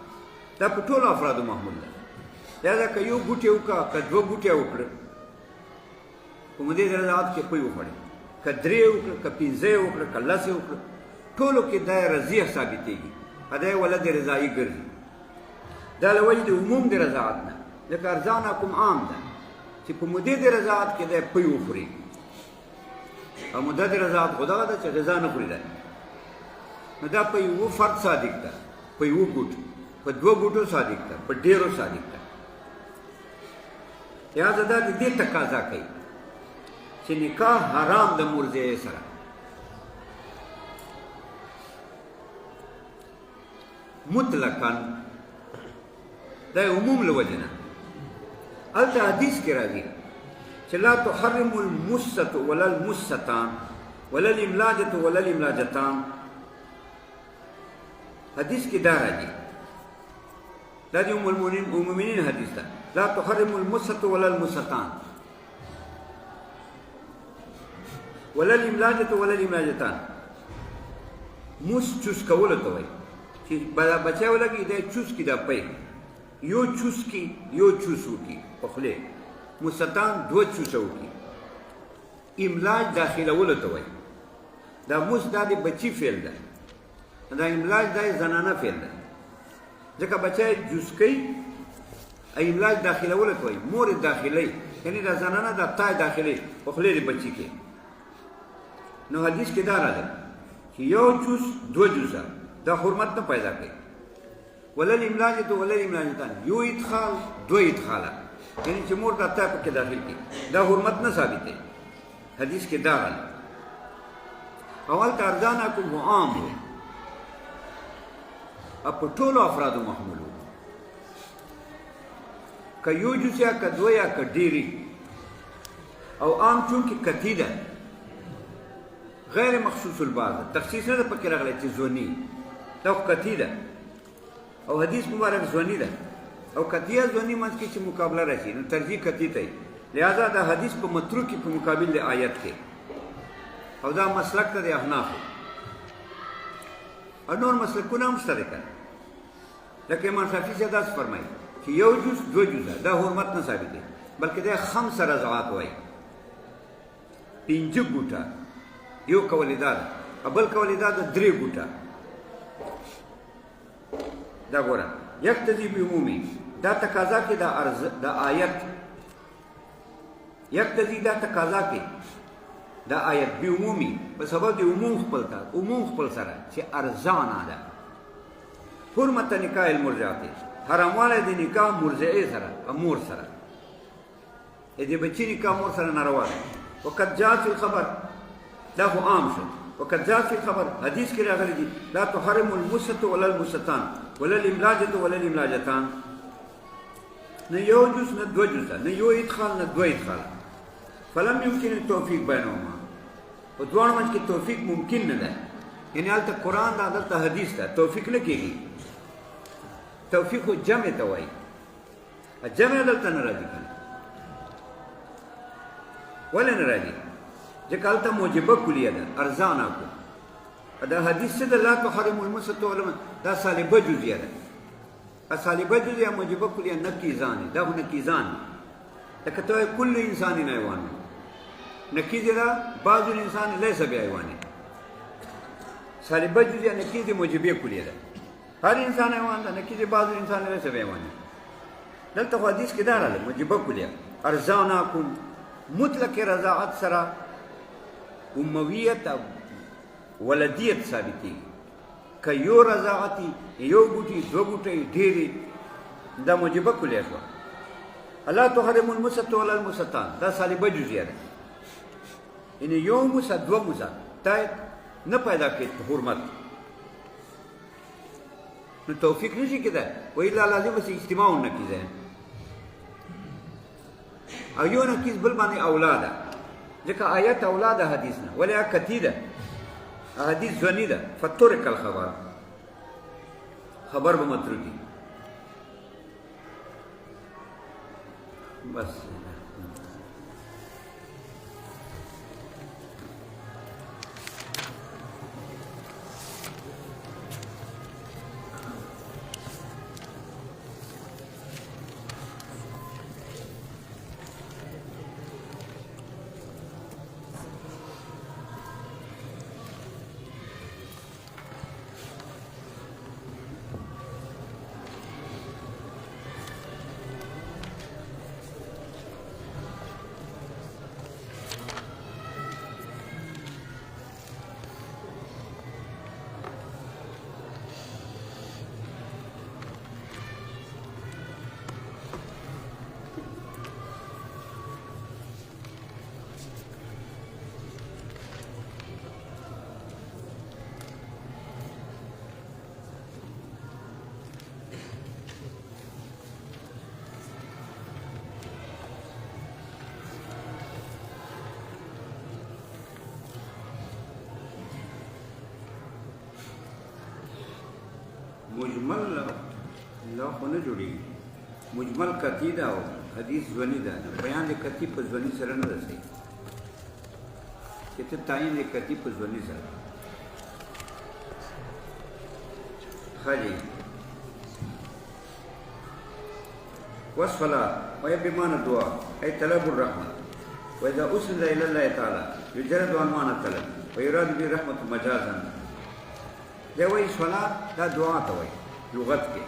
دا په ټولو افرادو محمول ده لہذا که یو ګوټې وکړه که دوه ګوټې وکړه په مودې د رضاعت کې پی وخوړې که درې وکړه که پنځه یې وکړه که لس یې وکړه ټولو کې دا رضیه ثابتېږي دا یې ولد رضایي ګرځي دا له وجې د عموم د رضاعت نه لکه ارزانکم عام ده چې په مودې د رضاعت کې دی پی وخوري او موده د رضاعت خو دغه ده چې غذا نه خوري دی نو دا په یوه فرد صادق ده په یوه ګوټ په دوه ګوټو صادق ده په ډېرو صادق ده یاد ده د دې تقاضا کوي چې نکاح حرام د مرضعې سره مطلقاً دا عموم له وجې نه هلته حدیث کې راځي چې لا تحرم المسة ولا المستان ولا الاملاجة ولا الاملاجتان حدیث کې دا راځي دا د ام المؤمنین حدیث ده لا تحرم المسة ولا المستان ولا الاملاجة ولا الاملاجتان موس چوس کولو ته وایي چې بچی ولګي دی چوس کي دا پی یو چوس کی یو چوس وکي په خولې مستان دوه چوسه وکي املاج داخلولو ته وایي دا موس دا د بچي فعل ده دا املاج دا زنانه فعل ده ځکه بچی جوس کوي املاج داخلولو ته وایي مور داخلي یعنې دا زنانه دا تای داخلي په خولې د بچي کې نو حدیث کې دا راځي چې یو چوس دوه جوسه دا حرمت نه پیدا کوي ولا الاملاجة ولا الاملاجتان یو ادخال دو ادخاله یعنی چې مور دا تا پکې داخل کړي دا حرمت نه ثابت دی حدیث کې دا راځي اول که ارزانکم هو عام و په ټولو افرادو محمول و که یو جوس یا که دوه یا که ډېرې او عام چونکې کتی ده غیر مخصوص البعض تخصیص نه ده پکې راغلی چې زوني دا خو کتی ده او حدیث مبارک زونی ده او کتیه زونی منځ کې چې مقابله راشي نو ترجیح کتی ته لہذا دا حدیث په متروک کې په مقابل د آیت کې او دا مسلک ته د احنافو او نور مسلکونه هم شته دی کنه لکه امام شافعي صاحب داسې فرمایي چې یو جوس دوه جوسه دا حرمت نه ثابت دی بلکې دا خمس رضعات وایي پنځه ګوټه یو کولی دا ده او بل کولی دا ده درې ګوټه دا ګوره یقتضي بعمومي دا تقاضا کې دا آیت یقتضي دا تقاضا کې دا آیت بعمومي په سبب د عموم خپل سره چې ارزانه ده حرمت نکاح المرضعات حراموالی د نکاح مرضعې سره مور سره د بچي نکاح مور سره ناروا ده وقد جاء في الخبر دا خو عام شو وقد جاء في الخبر حدیث کې راغلی دي لا تحرم المسة ولا المستان ولا الاملاجة ولا الاملاجتان نه یو جوس نه دوه جوسه نه یو ادخال نه دوه ادخال فلم يمكن التوفيق بينهما په دواړو منځ کې توفیق ممکن نه ده یعنې هلته قرآن ده دلته حدیث ده توفیق نه کېږي توفیق خو جمع ته وایي جمع دلته نه راځي که نه ولې نه راځي ځکه هلته موجبه کلیه ده ارزانکم دا حدیث څه ده لا تحرم المسة ولا دا سالبه جزیه ده سالبه جزیه موجبه کلیه نکیزان دا خو نکیزان لکه ته وایې کل انسان حیوان نکیز ده بعض الانسان لیس بحیوان سالبه جزیه نکیز موجبه کلیه ده هر انسان حیوان ده نکیز بعض الانسان لیس بحیوان دلته خو حدیث کې دا راغلی موجبه کلیه ارزانکم مطلق رضاعت سره امویت ولدیت ثابتېږي که یو رضاعتي یو ګوټي دوه ګوټۍ ډېرې دا موجبه کلیه شوه لا تحرم المسة ولا المستان دا سالبه جزیه ده یعنې یو موسه دوه موسه دا نه پیدا کړي حرمت نو توفیق نشي کېدای والا لازم چې اجتماع نکیزه او یو نکیز بل باندې اولاده ځکه آیت اولاد حدیث نه ولې کتی ده حدیث ځونی ده فترک الخبر خبر به متروکی بس مجمل لا خو نه جوړېږي مجمل کتی ده او حدیث ځونی ده بیان د کتی په ځونی سره نه رسېږي چې ته تعین د کتی په ځونی سره ښه دی والصلاة وهي بمعنى الدعاء أي طلب الرحمة وإذا أسند إلى الله تعالى يجرد عنوان الطلب ويراد به رحمة مجازا دا وایي صلات دا دعا ته وایي لغت کې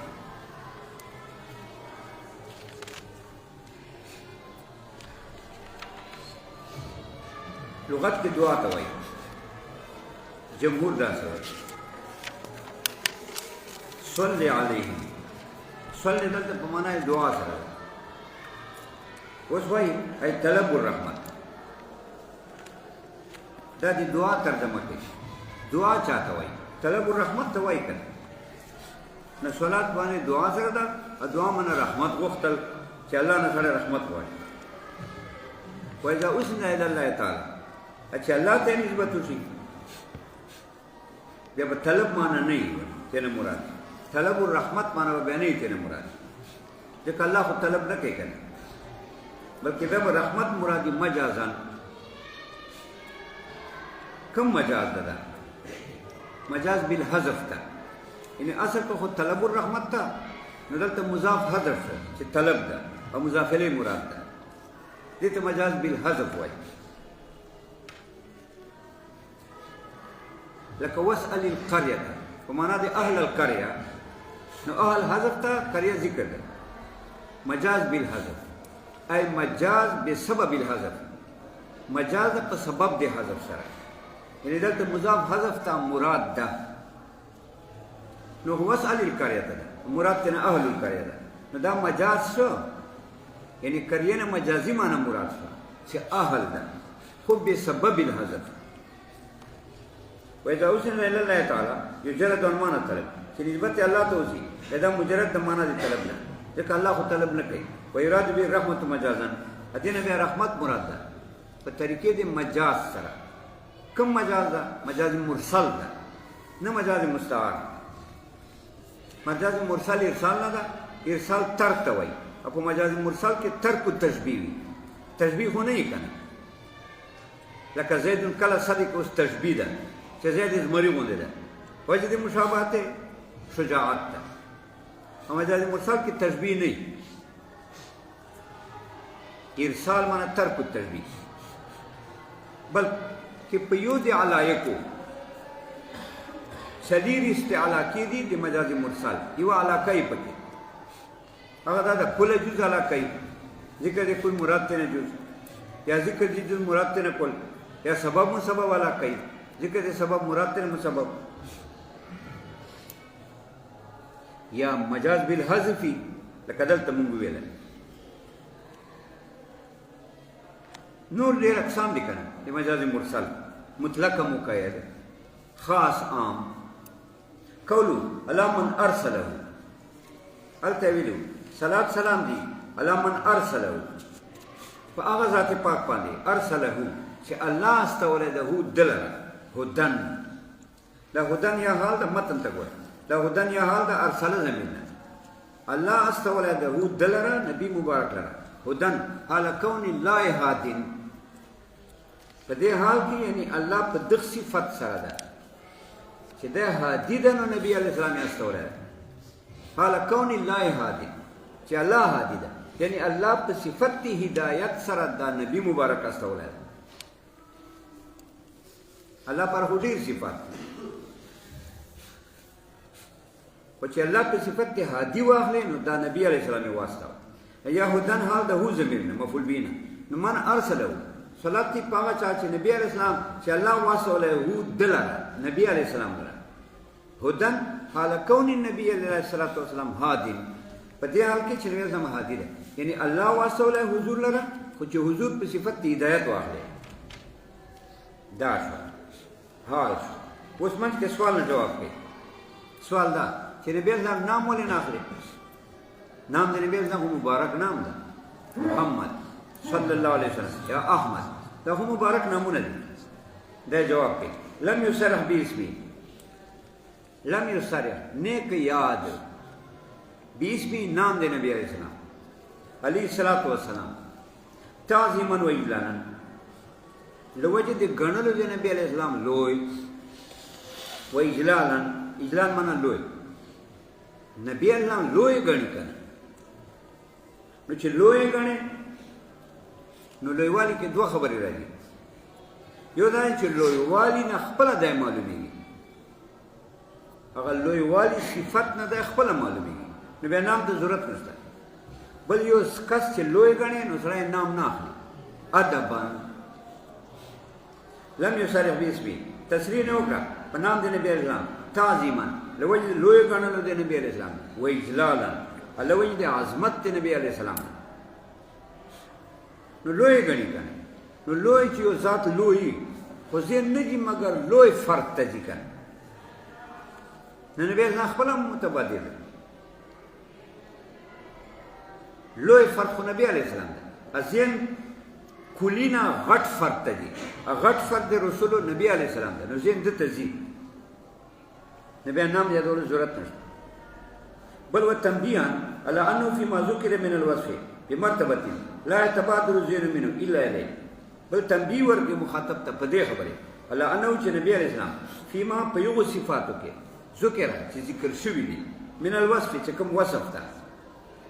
لغت کې دعا ته وایي جمهور دا سره صلی علیهم صلی دلته په معنا دعا سره اوس وایي ای طلب الرحمت دا د دعا ترجمه کوي دعا چاته وایي طلب الرحمت ته وایي کنه نو صلات باندې دعا سره ده دعا من رحمت غوښتل چې الله نه سره رحمت غواړي وإذا أسند إلى الله تعالی چې الله ته نسبت وشي بیا به طلب معنا نه وي تینا مراد طلب الرحمت معنا به نه وي تینا مراد ځکه الله خو طلب نه کوي کنه بلکې بیا به رحمت مرادي مجازن کم مجاز ده مجاز بالحذف تا یعنی اصل کو خود طلب الرحمت تا نو دلته مضاف حذف شو چې طلب ده او مضاف الیه مراد ده دې ته مجاز بالحذف وایي لکه واسأل القرية په معنا د اهل القرية نو اهل حذف تا قرية ذکر ده مجاز بالحذف ای مجاز بسبب الحذف مجاز په سبب د حذف سره یعنی دلته مضاف حذف تا مراد ده نو هو واسأل القرية ده مراد تنه اهل القرية ده نو دا مجاز شو یعنی قرية نه مجازي معنی مراد شو چې اهل ده خو بسبب الحذف وإذا أوصلنا إلى الله تعالى يجرد عنوان الطلب چې نسبت الله ته وشي دا مجرد د معنا د طلب نه ځکه الله خو طلب نه کوي ويراد به رحمت مجازا ادینه به رحمت مراد ده په طریقې د مجاز سره کم مجاز ده مجاز مرسل ده نه مجاز مستعار مجاز مرسل ارسال نه ده ارسال ترک ته وایي او په مجاز مرسل کې ترک التشبیه وي تشبیه خو نه یې کنه لکه زید کله صدق اوس تشبیه ده چې زید زمری غوندې ده وجه د مشابهت شجاعت ده او مجاز مرسل کې تشبیه نه ارسال معنی ترک التشبیه بل کہ پیود علائکو شدیر استعلاقی دی دی مجاز مرسال یو علاقائی پکی اگر دا کل جز علاقائی ذکر دی کل مراد تینا جز یا ذکر دی جز مراد تینا کل یا سبب مسبب علاقائی ذکر دی سبب مراد تینا مسبب یا مجاز بالحذفی لکدل تمونگو ویلن نور ډیر اقسام دي کنه د مجاز مرسل مطلق مقید خاص عام قولو علی من ارسله التویلو صلات سلام دی علی من ارسله په هغه ذات پاک باندې ارسله چې الله استولی ده هو ده لره هدن دا هدن یا حال ده متن ته ګوره دا هدن یا حال ده ارسله زمین ده الله استولی ده هو ده لره نبی مبارک لره هدن حال کون الله هادن په دې حال کې یعنی الله په دغه صفت سره ده چې ده هادي ده نو نبی علیه السلام یې استولی ده حال کون الله هادن چې الله هادي ده یعنی الله په صفت هدایت سره دا نبی مبارک استولی ده الله پر خو ډېر صفات خو چې الله په صفت کې هادي واخلې نو دا نبی علیه السلام یې واستاوه یا هدن حال د هو ضمیر نه مفعول به نه نو من ارسله صلات دی پاغه چا چې نبی علیه السلام چې الله واستوله هو دلره نبی علیه السلام لره هدن حال کون النبی علیه السلام هادin په دې حال کې چې نبی زما هادي ده یعنی الله واستوله حضور لره خو چې حضور په صفت هدایت واخلې دا شو حال شو اوس من کې سوال نه جواب کوي سوال دا چې نبی زما نام ولې نه اخلي نام د نبی زما مبارک نام ده محمد صلی الله علیه وسلم یا احمد دا خو مبارک نامونه دي دا جواب کوي لم یصرح باسمی لم یصرح نیک یاد باسمی نام د نبی علیہ السلام علیہ الصلوۃ والسلام تعظیما و اجلالا لوجه د غنلو د نبی علیہ السلام لوی و اجلالا اجلال معنا لوی نبی علیہ السلام لوی غنی کنه نو چې لوی غنی نو لویوالی کې دوه خبرې راځي یو دا چې لویوالی نه خپله دی معلومیږي هغه لویوالی صفت نه دی خپله معلومیږي نو بیا نام ته ضرورت نشته بل یو کس چې لوی ګڼي نو سړی نام نه اخلي ادبا لم یصرح باسمه تصریح نه وکړه په نام د نبی علیه السلام تعظیما لوجه لوی ګڼلو د نبی علیه السلام و اجلالا لوجه د عظمت د نبی علیه السلام نو لوی غنی کنه نو لوی چې یو ذات لوی خو ځین نه دي مګر لوی فرد ته ځي کنه نو نبی نه خپل متبادل لوی فرد خو نبی علیه السلام ده ځین کلینا غټ فرد ته ځي غټ فرد رسول نبی علیه السلام ده نو ځین دته ځي نبی نام یادول ضرورت نشته بل وتنبيها على انه فيما ذكر من الوصف بمرتبه لا يتبادر الذهن منه الا اليه بل تنبيه ورګه مخاطب ته په دې خبره على انه چې نبی عليه السلام فيما په یو صفاتو کې ذکر چې ذکر شوی دي من الوصف چې کوم وصف ده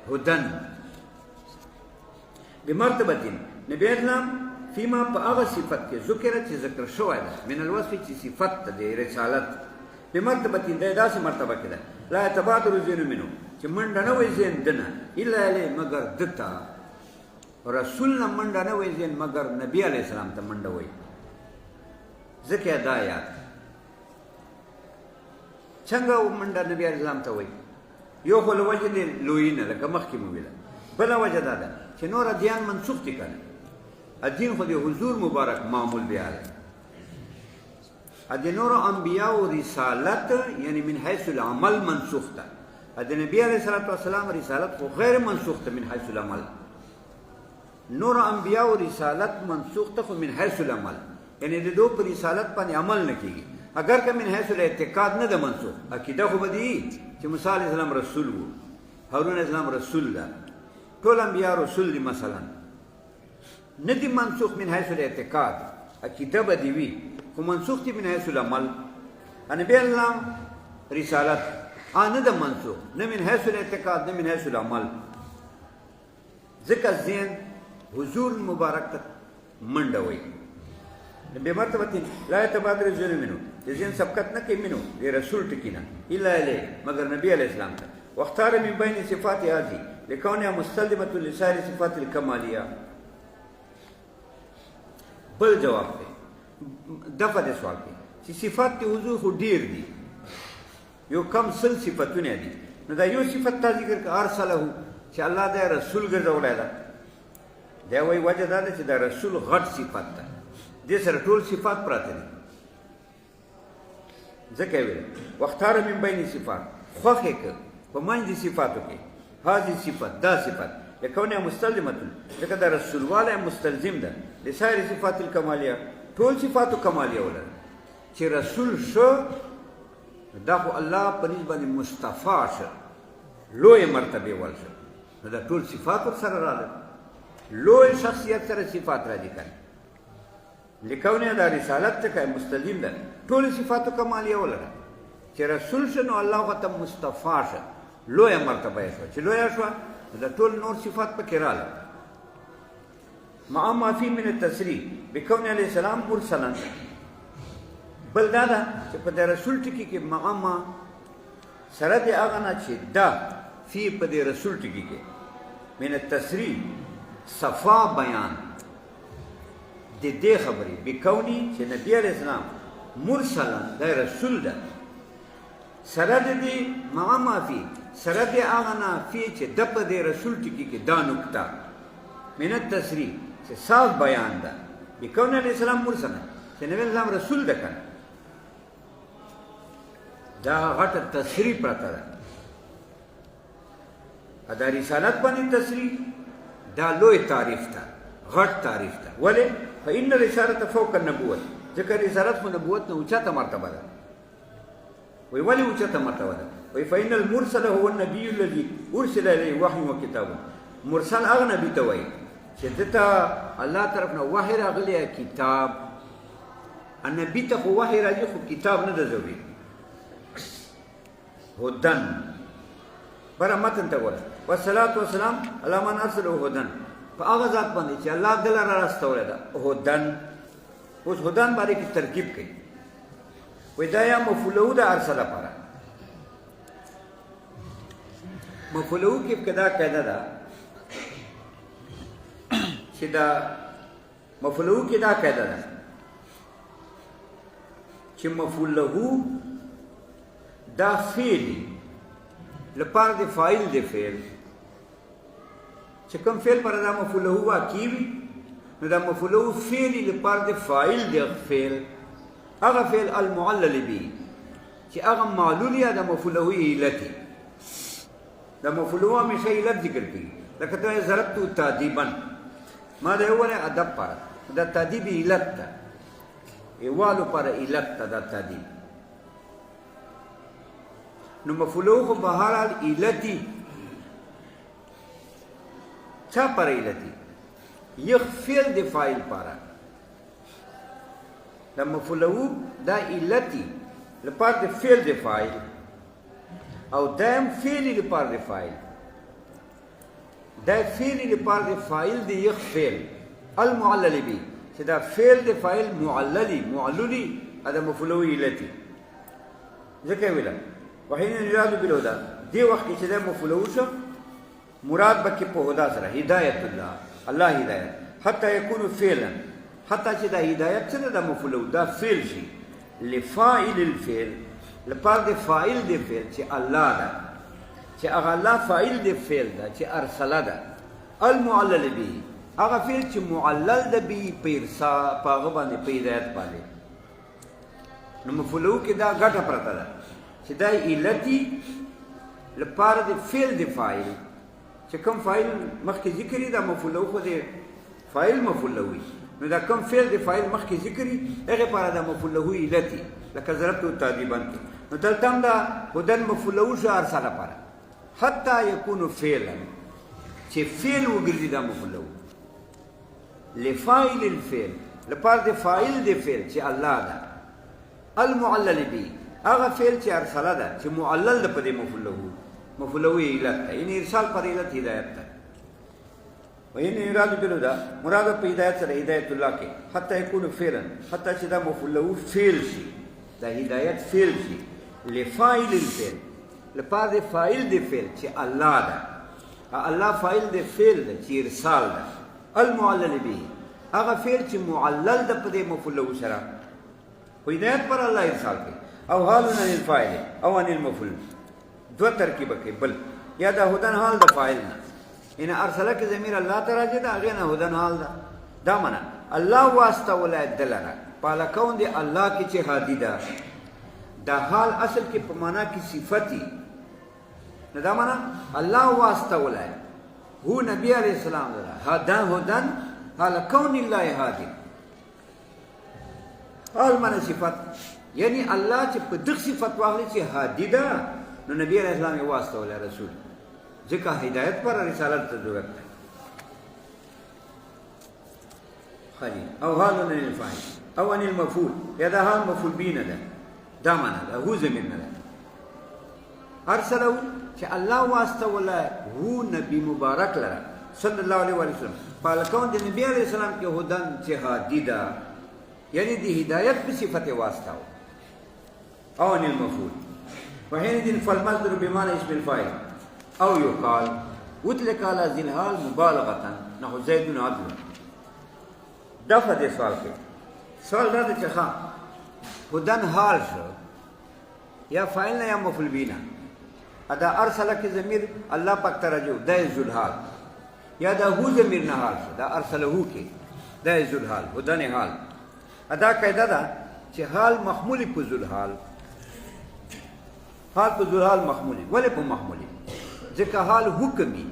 هدن بمرتبه نبی اسلام فيما په هغه صفت کې ذکر چې ذکر شوی ده من الوصف چې صفت ده رسالت بمرتبه ده داسې مرتبه کې ده لا يتبادر الذهن منه چې منډه نه وي ذهن دنه الا اله مگر دتا رسول نه منډه نه وي ذهن مگر نبی علیه السلام ته منډه وي ځکه دا یاد څنګه منډه نبی علیه السلام ته وي یو خو لوجه دی لوی نه لکه مخکې مو ویله بله وجه دا ده چې نور ادیان منسوخ دي کنه ادین خو د حضور مبارک معمول بیا دی ادي نور انبیاء و رسالت یعنی من حیث العمل منسوخ ده ادي نبی علیہ الصلوۃ والسلام رسالت خو غیر منسوخ ده من حیث العمل نور انبیاء و رسالت منسوخ ده من حیث العمل یعنی د دو پر رسالت باندې عمل نه کیږي اگر که من حیث الاعتقاد نه ده منسوخ عقیده خو بدی چې موسی علیہ السلام رسول وو هارون علیہ السلام رسول ده ټول انبیاء رسول دي مثلا نه دي منسوخ من حیث الاعتقاد عقیده بدی وی خو منسوخ دي من حیث العمل نبی الله رسالت نه ده منسوخ نه من حیث الاعتقاد نه من حیث العمل ذکر ذهن حضور مبارک ته منډه وي بمرتبه لا يتبادر الذهن منه ذهن سبقت نه کوي منه رسول ټکینا الا اله مگر نبی علیہ السلام ته واختار من بین صفات هذه لكونها مستلزمه لسائر صفات الكماليه بل جواب دی دفع د سوال کې چې صفات د حضور خو ډیر دي یو کم سل صفتونه دي نو دا یو صفت تا ذکر که ارسله چې الله د رسول ګرځولی ده دا وایي وجه دا ده چې دا رسول غټ صفت ده دې سره ټول صفات پراته دي ځکه یې ویل واختار من بین صفات خوښ یې کړ په منځ د صفاتو کې هذه صفت دا صفت لکونه مستلزمتون ځکه دا رسولوالی مستلزم ده لسایر صفات الکمالیه ټول صفاتو کمالیه ولره چې رسول شو دا خو الله په نسبت باندې مصطفی شه لوی مرتبه ورشه نو دا ټول صفات ورسره راغلل لوی شخصیت سره صفات راځي کنه لکونه دا رسالت څخه مستلزم ده ټول صفاتو کمالیه ولره چې رسول شه نو الله ته مصطفی شه لوی مرتبه شو چې لوی شو دا ټول نور صفات پکې راغلل مع ما فی من التسریح بکون علیہ السلام مرسلا بل دا ده چې په د رسول ټکي کې مع ما سره د هغه نه چې دا فی په د رسول ټکي کې من التسریح صفا بیان د دې خبرې بکونی چې نبی علیہ السلام مرسلا دا رسول ده سره د دې مع ما فی سره د هغه نه فی چې د په د رسول ټکي کې دا نکته من التسریح چې صاف بیان ده بکون علیہ السلام مرسلا چې نبی علیہ السلام رسول ده کنه دا غټه تصریح پرته ده دا رسالت باندې تصریح دا لوی تعریف ده غټ تعریف ده ولې فإن الرسالة فوق النبوة ځکه رسالت خو نبوت نه اوچته مرتبه ده وی ولې اوچته مرتبه ده وی فإن المرسل هو النبي الذي أرسل إليه وحي وكتاب مرسل هغه نبی ته وایي چې دته الله طرف نه وحی راغلی کتاب النبي ته خو وحی راځي خو کتاب نه ده ضروري هدن بره متن ته ګوره والصلاة والسلام علی من ارسله هدن په هغه ذات باندې چې الله دل را راستولی ده هدن اوس هدن باندې کې ترکیب کوي وایي دا یا مفعوله ده ارسله لپاره مفعوله کې دا قاعده ده چې دا مفعوله کې دا قاعده ده چې مفعوله دا فعل لپاره د فاعل د فعل چې کوم فعل پر دا مفعوله واقع وي نو دا مفعوله فعل لپاره د فاعل د فعل هغه فعل المعلل به چې هغه معلول یا د مفعوله علت دا مفعوله همیشه علت ذکر کوي لکه ته ضربت تادیبا ما دا یو ادب پر دا تادیب علت ده ایوالو پر علت ده دا تادیب نو مفعوله خو بهرحال علتی چا پر علتی یک فعل د فاعل پاره دا مفعوله دا علتی لپاره د فعل د فاعل او دائم فعل لپاره د فاعل دا فعل لپاره د فاعل د یک فعل المعلل به چې دا فعل د فاعل معللی دا مفعوله علتی ځکه ویل وحين يراد بالهدى دي وقت چې دا مفعول شو مراد بکې په هدا سره هدایت الله هدایت حتى يكون فعلا حتى چې دا هدایت سره دا مفعول دا فعل شي لفاعل الفعل لپاره د فاعل د فعل چې الله دا چې هغه الله فاعل د فعل دا چې ارسل دا المعلل به هغه فعل چې معلل د به په ارسا په باندې په هدایت باندې نو مفعول کې دا ګټه پرته ده چې دا علتی لپاره د فعل د فاعل چې کوم فاعل مخکې ذکرې دا مفعول خو د فاعل مفعول وي نو دا کوم فعل د فاعل مخکې ذکرې هغه لپاره دا مفعول علتی لکه ضربت تادیبا نو دلته هم دا هدن مفعول شو ارسل لپاره حتی یکون فعلا چې فعل وګرځي دا مفعول لفاعل الفعل لپاره د فاعل د فعل چې الله دا المعلل به هغه فعل چې ارسله ده چې معلل ده په دې مفعوله علت ده یعنی ارسال پر علت هدایت ده وین اراد بالهدى مراد په هدایت سره هدایت الله کې حتی یکون فعلا حتی چې دا مفعوله فعل شي دا هدایت فعل شي لفاعل الفعل لپاره فاعل د فعل چې الله ده الله فاعل د فعل ده چې ارسال ده المعلل به هغه فعل چې معلل ده په دې مفعوله سره هدایت پر الله ارسال کوي او حال عن الفاعل او عن المفعول دو ترکیب کې بل یا دا هدن حال د فاعل نه ان ارسله کې ضمیر الله ته راځي دا هغه نه هدن حال دا معنا الله واسطه ولایت دلره پالکون دی الله کې چې هادي ده دا حال اصل کې په معنا کې صفتی نه دا معنا الله واسطه ولایت هو نبی علیہ السلام هدن حال کون الله هادي حال من صفت یعنی الله چې په دغه صفت واغلی چې هادي ده نو نبی علیہ السلام یې واستول رسول ځکه هدایت پر رسالت ته ضرورت ده خلی او حال عن الفاعل او عن المفعول یا دا حال مفعول بینه ده دا معنا ده هو زمین نه ده ارسلو چې الله واستول هو نبی مبارک لره صلی الله علیه وسلم پالکون د نبی علیہ السلام کې هدن چې هادي ده یعنی دی هدایت په صفت واستاو او عن المفعول وحينئذ فالمصدر بمعنى اسم الفاعل او يقال اطلق على ذي الحال مبالغه نحو زيد عدل دفع دې سوال کې سوال دا چې ښا هدن حال شو یا فاعل نه یا مفعول بینه ادا ارسل کې ضمیر الله پاک ترجو د ذل حال یا دا هو ضمیر نه حال شو دا ارسله کې د ذل حال هدن حال ادا قاعده ده چې حال محمول په ذل حال حال په ذل حال محمول ولې په محمول ځکه حال حکمي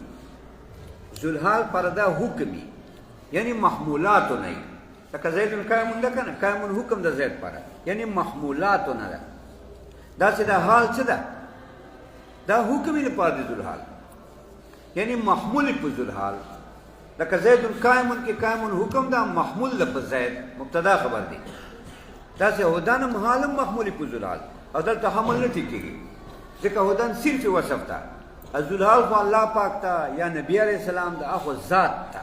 ذل حال پردا حکمي یعنی محمولات نه لکه زید قائم ده کنه قائم حکم د زید پر یعنی محمولات نه ده دا چې دا حال څه ده دا حکمي نه پاره ذل حال یعنی محمول په ذل حال لکه زید قائم کې قائم حکم دا محمول په زید مبتدا خبر دی دا چې هدن محال محمول په ذل حال او دلته حمل نه ټیکيږي ځکه هدن صرف وصف ده ذل حال خو الله پاک ته یا نبی علیہ السلام دا اخو ذات ته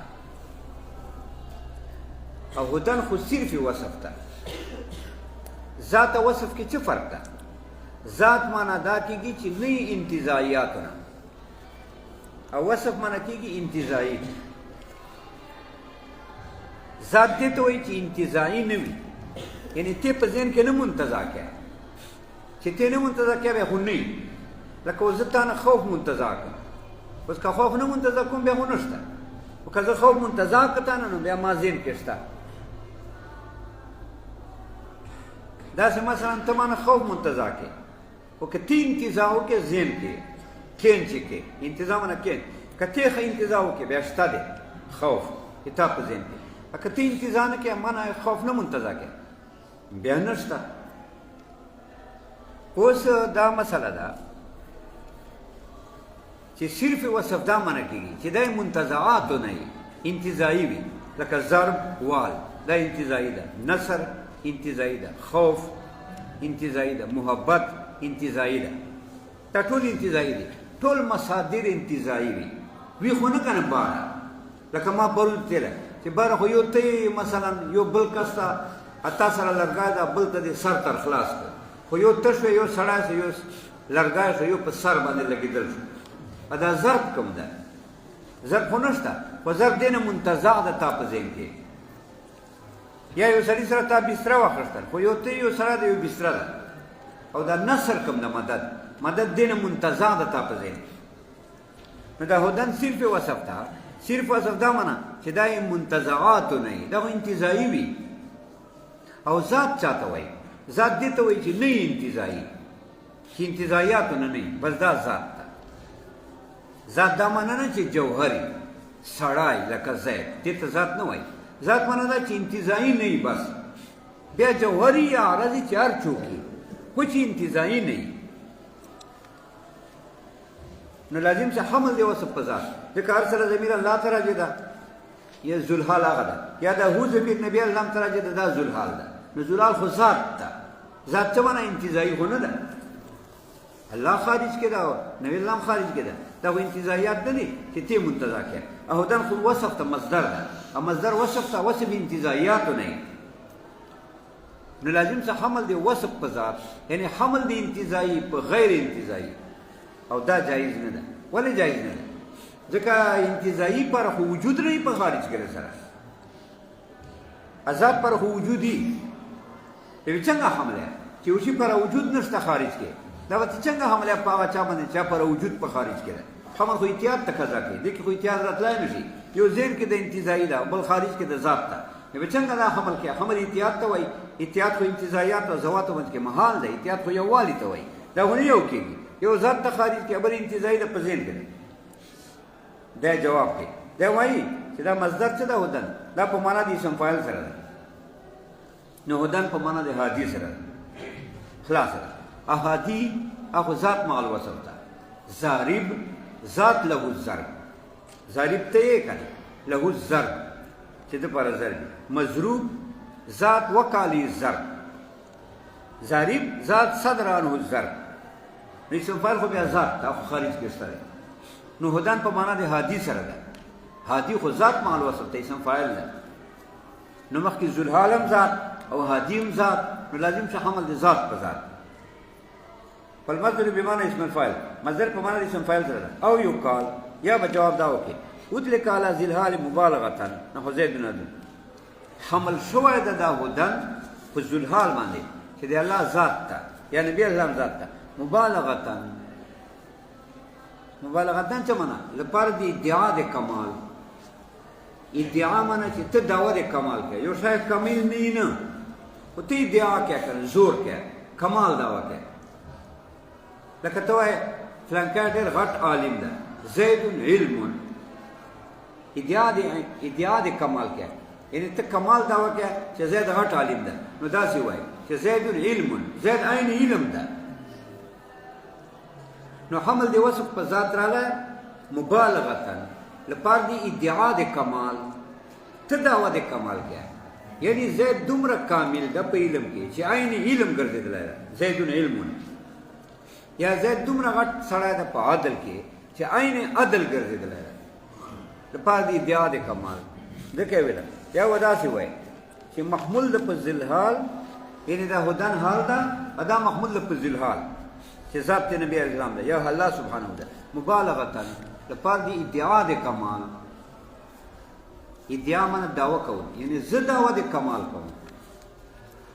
او هدن خو صرف وصف ده ذات او وصف کې څه فرق ده ذات معنا دا کېږي چې نه انتزاعیاتونه او وصف معنا کېږي انتزاعي ذات دې ته وایي چې انتزاعي نه وي یعنی ته په ذهن کې نه منتزع کې چې ته نه منتزع کې به خو نه لکه زه تا نه خوف منتزع کوم اوس که خوف نه منتزع کوم بیا خو نشته او که زه خوف منتزع کتا نه نو بیا ما ذهن کې شته داسې مثلا ته ما نه خوف منتزع کې او که ته انتزاع وکړې ذهن کې کین چې کې انتزاع نه کین که ته ښه انتزاع وکړې بیا شته دی خوف کتاب په ذهن کې که ته انتزاع نه کې ما نه خوف نه منتزع کې بیا نشته اوس دا مسله ده چې صرف وصف دا معنی کېږي چې دا منتزعاتو نه وي انتزاعي وي لکه ضرب وال دا انتزاعي ده نصر انتزاعي ده خوف انتزاعي ده محبت انتزاعي ده دا ټول انتزاعي دي ټول مصادر انتزاعي وي خو نه کنه باره لکه ما پرون تیره چې باره خو یو ته مثلا یو بل کس ته اتا سره لرګی ده بل ته دې سر تر خلاص کړ خو یو تش یو سړی شو یو لرګی شو یو په سر باندې لګېدل شو دا ضرب کوم ده ضرب خو نشته خو ضرب دی نه منتزع ده تا په ذهن کې یا یو سړي سره تا بستره واخیستل خو یو ته یو سړی د یو بستره ده او دا نصر کوم ده مدد دی نه منتزع ده تا په ذهن نو دا هدن صرف وصف ده صرف وصف دا معنا چې دا یې منتزعاتو نه وي دا خو انتزاعي وي او ذات چاته وایي ذات دې ته وایي چې نه انتزاعي چې انتزاعیاتو نه وي بس دا ذات ده ذات دا معنا نه چې جوهري سړی لکه زید دې ته ذات نه وایي ذات معنا دا چې انتزاعي نه وي بس بیا جوهري یا عرضي چې هر څوک وي خو چې انتزاعي نه وي نو لازم چې حمل دی وصف په ذات ځکه هر سره ضمیر الله ته راځي ده یا ذوالحال هغه ده یا دا هو ضمیر نبی الله ته راځي ده دا ذوالحال ده نو ذوالحال خو ذات ده ذات څه معنا انتزاعي خو نه ده الله خارج کې ده نبی الله خارج کې ده دا خو انتزاعیات نه دي چې ته منتزع کې او هدن خو وصف ته مصدر ده او مصدر وصف ته وصف انتزاعیاتو نه نو لازم څه حمل دی وصف په ذات یعنی حمل دی انتزاعي په غیر انتزاعي او دا جایز نه ده ولې جایز نه ده ځکه انتزاعي پر خو وجود نه په خارج کې سره آزاد پر خو وجودي په څنګه حمله چې وشي پر وجود نشته خارج کې دا به څنګه حمله پاوه چا باندې چې پر وجود په خارج کې ده حمل خو احتیاط تقاضا کوي دغه خو احتیاط راتلای نشي یو ذهن کې د انتزاعي ده بل خارج کې د ذات ده به څنګه دا حمل کې حمل احتیاط ته وای احتیاط خو انتزاعیات او ذوات باندې محال ده احتیاط خو یو والی ته وای دا ونه یو کېږي یو ذات ته خارج کې بل انتزاعي ده په ذهن کې دا جواب کوي دا وایي چې دا مصدر څه ده هدن دا په معنا د اسم فاعل سره ده نو هدن په معنا د هادي سره ده خلاص ده اهادي اخو ذات مع الوصف ده ضارب ذات له الضرب ضارب ته یې کنه له الضرب چې د پر ضرب مضروب ذات وکالی الضرب ضارب ذات صدر عنه الضرب نو اسم فاعل خو بیا ذات دا خو خارج کېسته ده نو هدن په معنا د هادي سره ده هادي خو ذات مع الوصف ته اسم فاعل ده نو مخکې ذوالحال هم ذات او هادي هم ذات نو لازم چې حمل د ذات په ذات فالمصدر بمعنى اسم الفاعل مصدر په معنا د اسم فاعل سره ده او یقال یا به جواب دا وکړي اطلق على ذوالحال مبالغه نحو زید بن عدن حمل شوی ده دا هدن په ذوالحال باندې چې د الله ذات ته یا نبی اسلام ذات ته مبالغه څه معنا لپاره د ادعا د کمال ادعا معنا چې ته دعوه د کمال کوي یو شاید کامل نه او ته ادعا کوي زور کوي کمال دعوه کوي لکه ته وایې فلانکی ډېر غټ عالم ده زید علم ادعا د کمال کوي یعنی ته کمال دعوه کوي چې زید غټ عالم ده نو داسې وایي چې زید علم زید عین علم ده نو حمل د وصف په ذات راغله مبالغه لپاره د ادعا د کمال ته دعوه د کمال کوي یعنی زید دومره کامل ده په علم کې چې عین علم ګرځېدلی ده زید علم یا زید دومره غټ سړی ده په عدل کې چې عین عدل ګرځېدلی ده لپاره د ادعا د کمال ځکه یې ویله یا به داسې وایي چې محمول ده په ذوالحال یعنی دا هدن حال ده دا محمول ده په ذوالحال چې ذات د نبی علیه السلام ده یا الله سبحانه ده مبالغه لپاره د ادعا د کمال ادعا معنی دعوه کول یعنی زه دعوه د کمال کوم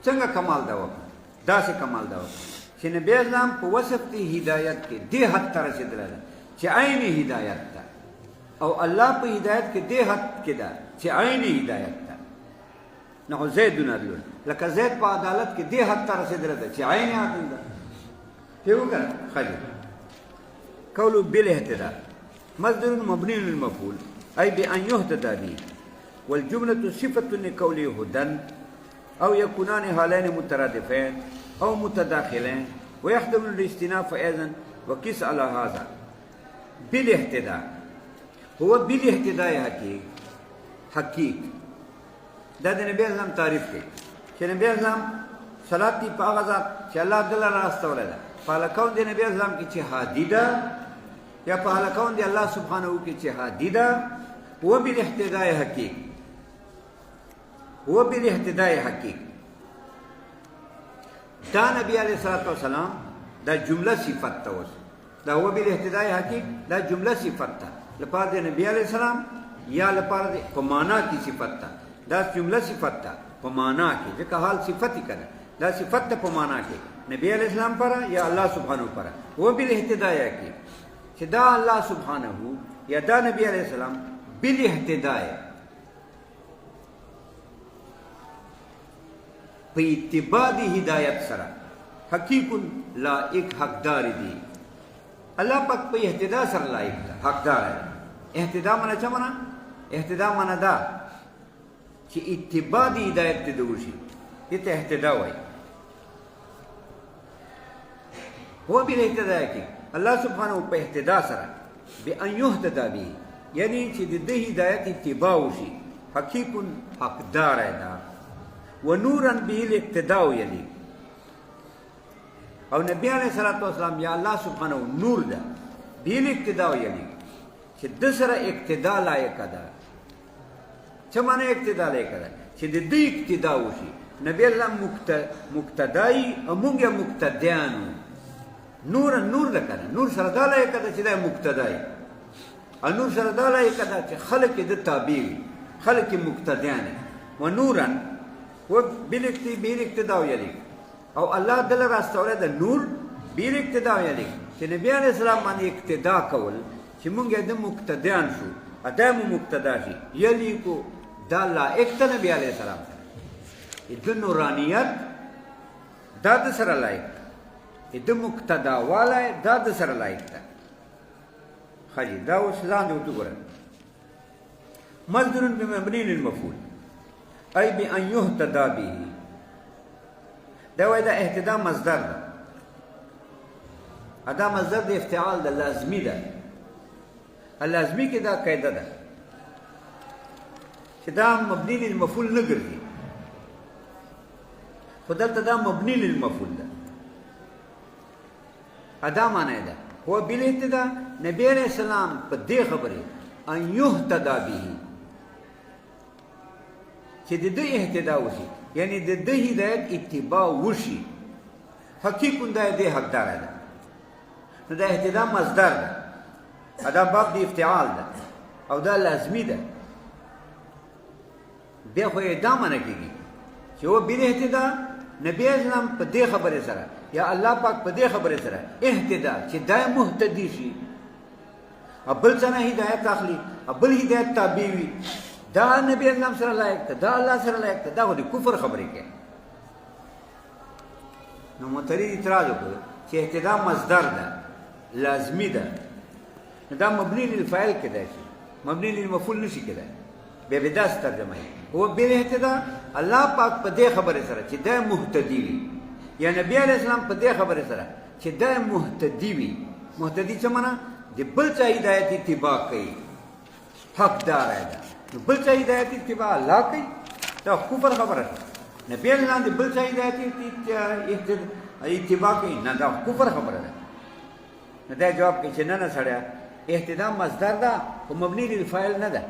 څنګه کمال دعوه کوم داسې کمال دعوه کوم چې نبی اسلام په وصف د هدایت کې دې حد ته رسېدلی ده چې عین هدایت ده او الله په هدایت کې دې حد کې ده چې عین هدایت ده نحو زید عدل لکه زید په عدالت کې دې حد ته رسېدلی ده چې عین عدل ده پوه وکړه ښه قول بالاهتداء مصدر مبني للمفعول أي بأن يهتدى به والجملة صفة لقوله هدى أو يكونان حالين مترادفين أو متداخلين ويحتمل الاستئناف أيضا وقس على هذا بالاهتداء هو بالاهتداء حقيق دا د نبی اسلام تعریف کوي چې نبی اسلام صلات دی په هغه ذات چې الله تعالی راستولی ده په هلکون د نبی اسلام کې چې هادي ده یا په هلکون د الله سبحانه کې چې هادي ده هو بالاهتداء حقیق هو بالاهتداء حقیق دا نبی علیه الصلاة والسلام دا جمله صفت ته اوس دا هو بالاهتداء حقیق دا جمله صفت ته لپاره د نبی علیه السلام یا لپاره په معنا کې صفت ته دا جمله صفت ته په معنا کې ځکه حال صفت یې کنه دا صفت ته په معنا کې نبی علیه السلام پر یا الله سبحانه پر هو بالاهتداء حقیق چې دا الله سبحانه یا دا نبی علیه السلام بالاهتداء په اتباع د هدایت سره حقیق لائق حقدار دي الله پاک په اهتداء سره لائق ده حقدار دی اهتداء معنی څه معنی اهتداء معنی دا چې اتباع د هدایت ته وشي دې ته اهتداء وایي هو بالاهتداء کې الله سبحانه په اهتداء سره بأن يهتدى به یعنی چې د دې هدایت اتباع وشي حقیق حقدار دی ونورا به الاقتداء یلی او نبی علیہ الصلوۃ والسلام یا الله سبحانه نور ده به الاقتداء یلی چې د سره اقتداء لایق ده څه معنی اقتداء لایق ده چې د دې اقتداء وشي نبی الله مقتدای او موږ مقتدیانو نور ده کنه نور سره دا لایق ده چې دا مقتدای او نور سره دا لایق ده چې خلق د تابع خلق مقتدیان و نورا و بالاقتداء یلی او الله دل راستوله د نور بالاقتداء یلی چې نبی علیہ السلام باندې اقتداء کول چې مونږ د مقتدیان شو ادم مقتدا شي یلی کو دا لایق ته نبی علیہ السلام د نورانیت دا د سره لایق د مقتدا والا دا د سره لایق ده خالي دا اوس لاندې وګورئ مصدر بمبني للمفعول أي بأن يهتدى به. دا وایي دا اهتدا مصدر ده، دا مصدر د افتعال ده، لازمي ده. اللازمي کې دا قاعده ده چې دا مبني للمفعول نه ګرځي، خو دلته دا مبني للمفعول ده. ادا معنی ده هو بالاهتدا نبی علیہ السلام په دې خبرې ان یهتدا به چې د دې اهتدا وشي، یعنی د دې هدایت اتباع وشي. حقیقت دا دې حقدار ده. نو دا اهتدا مصدر ده، ادا باب د افتعال ده او دا لازمی ده. بیا خو دا معنی کېږي چې هو بالاهتدا نبی اسلام په دې خبرې سره یا الله پاک په دې خبرې سره اهتدا چې دا مهتدی شي، بل څه نه هدایت اخلي، بل هدایت تابع وي، دا نبی اسلام سره لایق ده، دا الله سره لایق ده، دا خو د کفر خبرې کوي. نو معترض اعتراض وکړ چې اهتدا مصدر ده، لازمي ده، دا مبني للفاعل کېدای شي، مبني للمفعول نشي کېدای. بیا به داسې ترجمه وي هو بالاهتدا الله پاک په دې خبرې سره چې دا مهتدي وي، یا نبی علیہ السلام په دې خبرې سره چې دا مهتدي وي. مهتدي څه معنا؟ د بل چا هدایت اتباع کوي، حقدار ده. نو بل چا هدایت اتباع الله کوي، دا کفر خبره ده. نبی علیہ السلام د بل چا هدایت اتباع کوي، نه دا کفر خبره ده. نو دا جواب کوي چې نه نه سړیا اهتدا مصدر ده خو مبني للفاعل نه ده.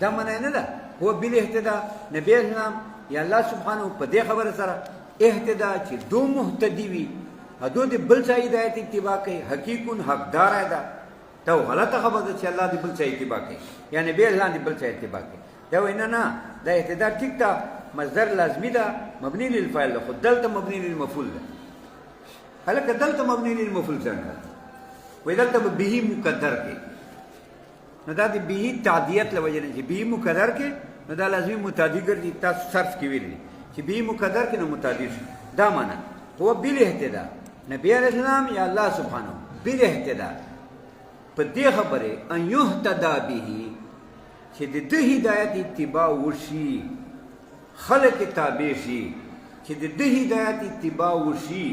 دا معنی نه ده هو بالاهتدا نبی اسلام یا الله سبحانه په دې خبره سره اهتدا چې دو مهتدی وي، دو د بل چا هدایت اتباع کوي، حقیقت حقدار ده. دا غلطه خبره ده چې الله د بل چا اتباع کوي یا نبی اسلام د بل چا اتباع کوي. دا وینا نه، دا اهتدا ټیک ده، مصدر لازمي ده، مبني للفاعل ده، خو دلته مبني للمفعول ده. هلکه دلته مبني للمفعول څنګه وای؟ دلته به مقدر کې، نو دا د به تعدیت له وجې نه چې به مقدر کې نو دا لازمي متعدي ګرځي. تاسو صرف کې ویلي چې به مقدر کې نو متعدي شي. دا معنا هو بالاهتدا نبی علیہ السلام یا الله سبحانه بالاهتدا په دې خبره ان یهتدا به چې د دې هدایت اتباع وشي، خلق تابع شي، چې د دې هدایت اتباع وشي،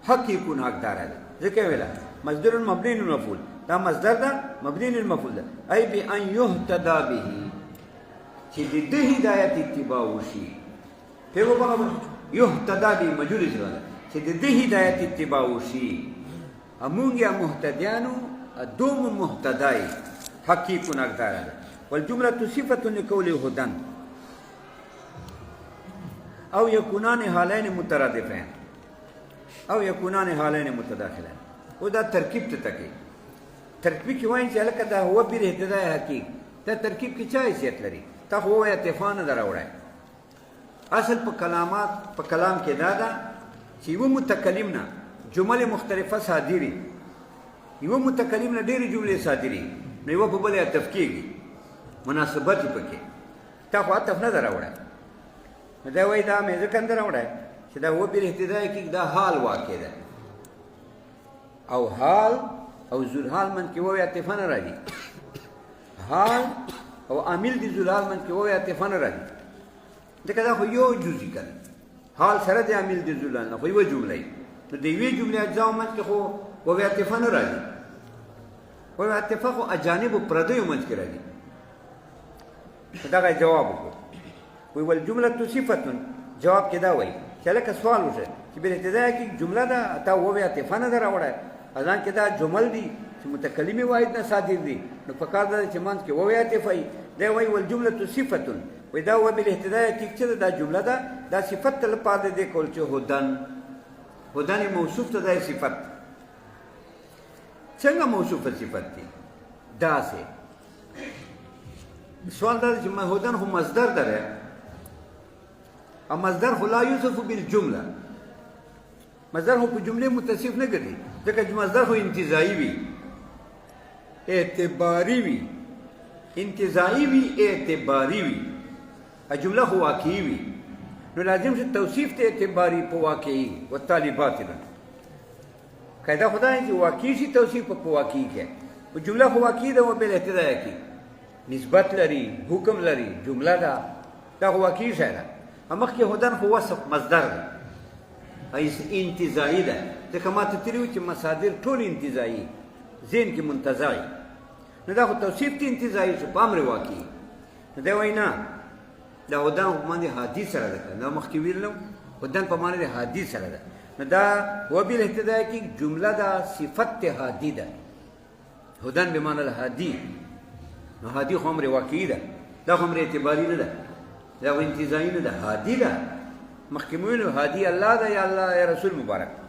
حقیقت حقدار ده. ځکه ویلا مصدر مبني للمفعول، دا مصدر ده مبني للمفعول ده، ای بان یهتدا به چې د دې هدایت اتباع وشي. په وګورئ یهتدا به مجهول شوی چې د دې هدایت اتباع وشي. امونږ یا مهتدیانو دوم مهتدای، حقیقت حقدار ده. والجمله صفه لقول هدن او يكونان حالين مترادفين او يكونان حالين متداخلين. ودا ترکیب ته تکي ترکیب کې وایي چې لکه دا هو بیر اهتداء حقیق، دا ترکیب کې چا حیثیت لري؟ تا هو یا اتفاق نه دراوړای. اصل په کلامات په کلام کې دا ده چې یو متکلم نه جمل مختلفه صادري، یو متکلم نه ډېرې جملې صادري، نو یو په بل عطف کېږي، مناسبت پکې. تا خو عطف نه دراوړای. دا وایي دا مې ځکه نه دراوړای چې دا هو بیر اهتداء حقیق دا حال واقع ده، او حال او ذوالحال من کې وایي عطف نه راځي. حال او عامل دي ذوالحال من کې وایي عطف نه راځي. ځکه دا خو یو جزئی کړي، حال سره د عامل دي ذوالحال نه خو یو جمله ای. نو د یوې جملې اجزا من کې خو وایي عطف نه راځي. وایي عطف خو اجانب پردیو من کې راځي. دا جواب وکړو. وی ول جمله صفه، جواب کې دا وایي چې لکه سوال وشه چې بل ابتدا کې جمله ده تا وایي عطف نه دراوړای، اذان کې دا جمل دي چې متکلم واحد نه صادر دي، نو په کار ده چې منځ کې وایي عطف ای. دا وایي ول جمله صفه، وی دا و بل اهتداء کې چې دا جمله ده دا صفت تل پاده دي کول چې هدن، هدن موصوف ته دا صفت. څنګه موصوفه صفت دي؟ دا سه سوال دا چې هدن هو مصدر ده، او مصدر خو لا یوصف بالجمله، مصدر خو په جمله متصف نه ګرځي، ځکه چې مصدر خو انتزاعي وي، اعتباري وي، انتزاعي وي، اعتباري وي، ا جمله خو واقعي وي، نو لازم چې توصیف ته اعتباري په واقعي او طالبات نه قاعده خدای چې واقعي شي توصیف په واقعي کې، او جمله خو واقعي ده او بل اهتداء کې. نسبت لري حکم لري جمله ده دا واقعي شی ده مخکې هدن خو وصف مصدر ده انتزاعي ده ځکه ما ته تلي وو چې مصادر ټول انتزاعي ذهن کې منتزعي نو دا خو توصیف دی انتزاعي شو په امر واقعي نو دی وایي نه دا هدن په معنی حادي سره ده دا مخکې ویلو هدن په معنی د حادي سره ده نو دا وبالاهتداء کې جمله ده صفت حادي ده هدن بمعنى الهادي نو هادي خو امر واقعي ده دا خو امر اعتباري نه ده دا خو انتزاعي نه ده هادي ده مخکې مو ویلو هادي الله ده یا الله یا رسول مبارک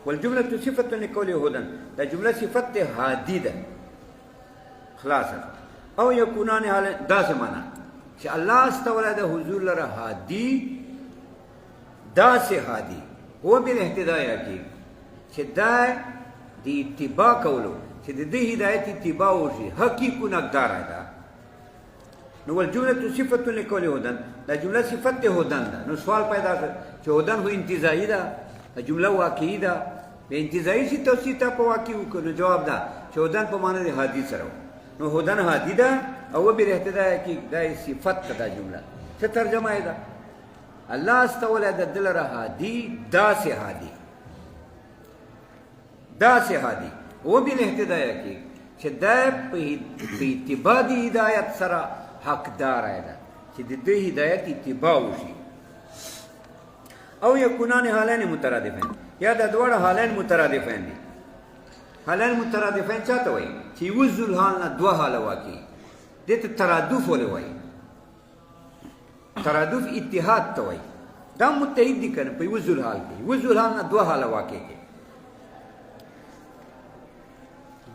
والجملة صفة لقوله هدى دا جملة صفت هادي ده خلاصة او يكونان حالا دا سمانا چې الله استولى ده حضور لره هادي دا سه هادي هو بالاهتداء کې چې دا دی اتباع کولو چې د دې هدایت اتباع وشي حقیقت اقدار ده نو والجملة صفة لقوله هدى دا جملة صفت هدى ده نو سوال پیدا کړ چې هدى هو انتزاعي ده جمله واقعي ده به انتزاعي شي توصیف ته په واقعي وکړو جواب ده چې هدن په معنی د هادي سره نو هدن هادي ده او به اهتداء کې دا صفت ده جمله څه ترجمه ده الله استولى د دل را هادي دا سه هادي دا سه هادي او به اهتداء کې چې دا په اتباع د هدایت سره حقدار ده چې د دې هدایت اتباع وشي او يكونان حالين مترادفين یا د دوړ حالين مترادفين دي حالين مترادفين چاته وای چې وزل حال نه دوه حال واقعي دته ترادف ولې وای ترادف اتحاد ته وای دا متحد دي کنه په وزل حال کې وزل حال نه دوه حال واقعي کې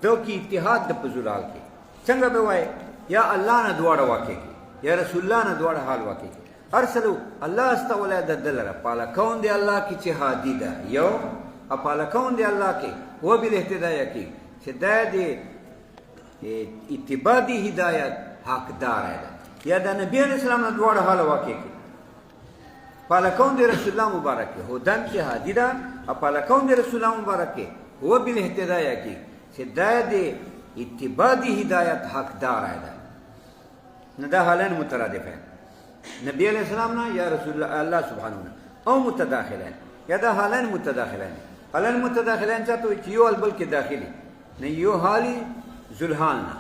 دو کې اتحاد د پزول حال کې څنګه به وای یا الله نه دوړ واقعي کې یا رسول الله نه دوړ حال واقعي کې ارسلو الله استولى د دلره پالا کون دی الله کی چې هادي ده یو اپالا کون دی الله کی هو به اهتداء کی چې د اتباع دی هدایت حقدار ده یا د نبی اسلام نه دوړ حال واقع کی پالا کون دی رسول الله مبارک هو دن چې هادي ده اپالا کون دی رسول الله مبارک هو به اهتداء کی چې د اتباع دی هدایت حقدار ده نه دا حالن مترادفین نبی علیہ السلام نا یا رسول الله سبحانه او متداخلین یا دا حالین متداخلین حالین متداخلین چاہتو چې یو البل کې داخلي نه یو حالی ذلحال نا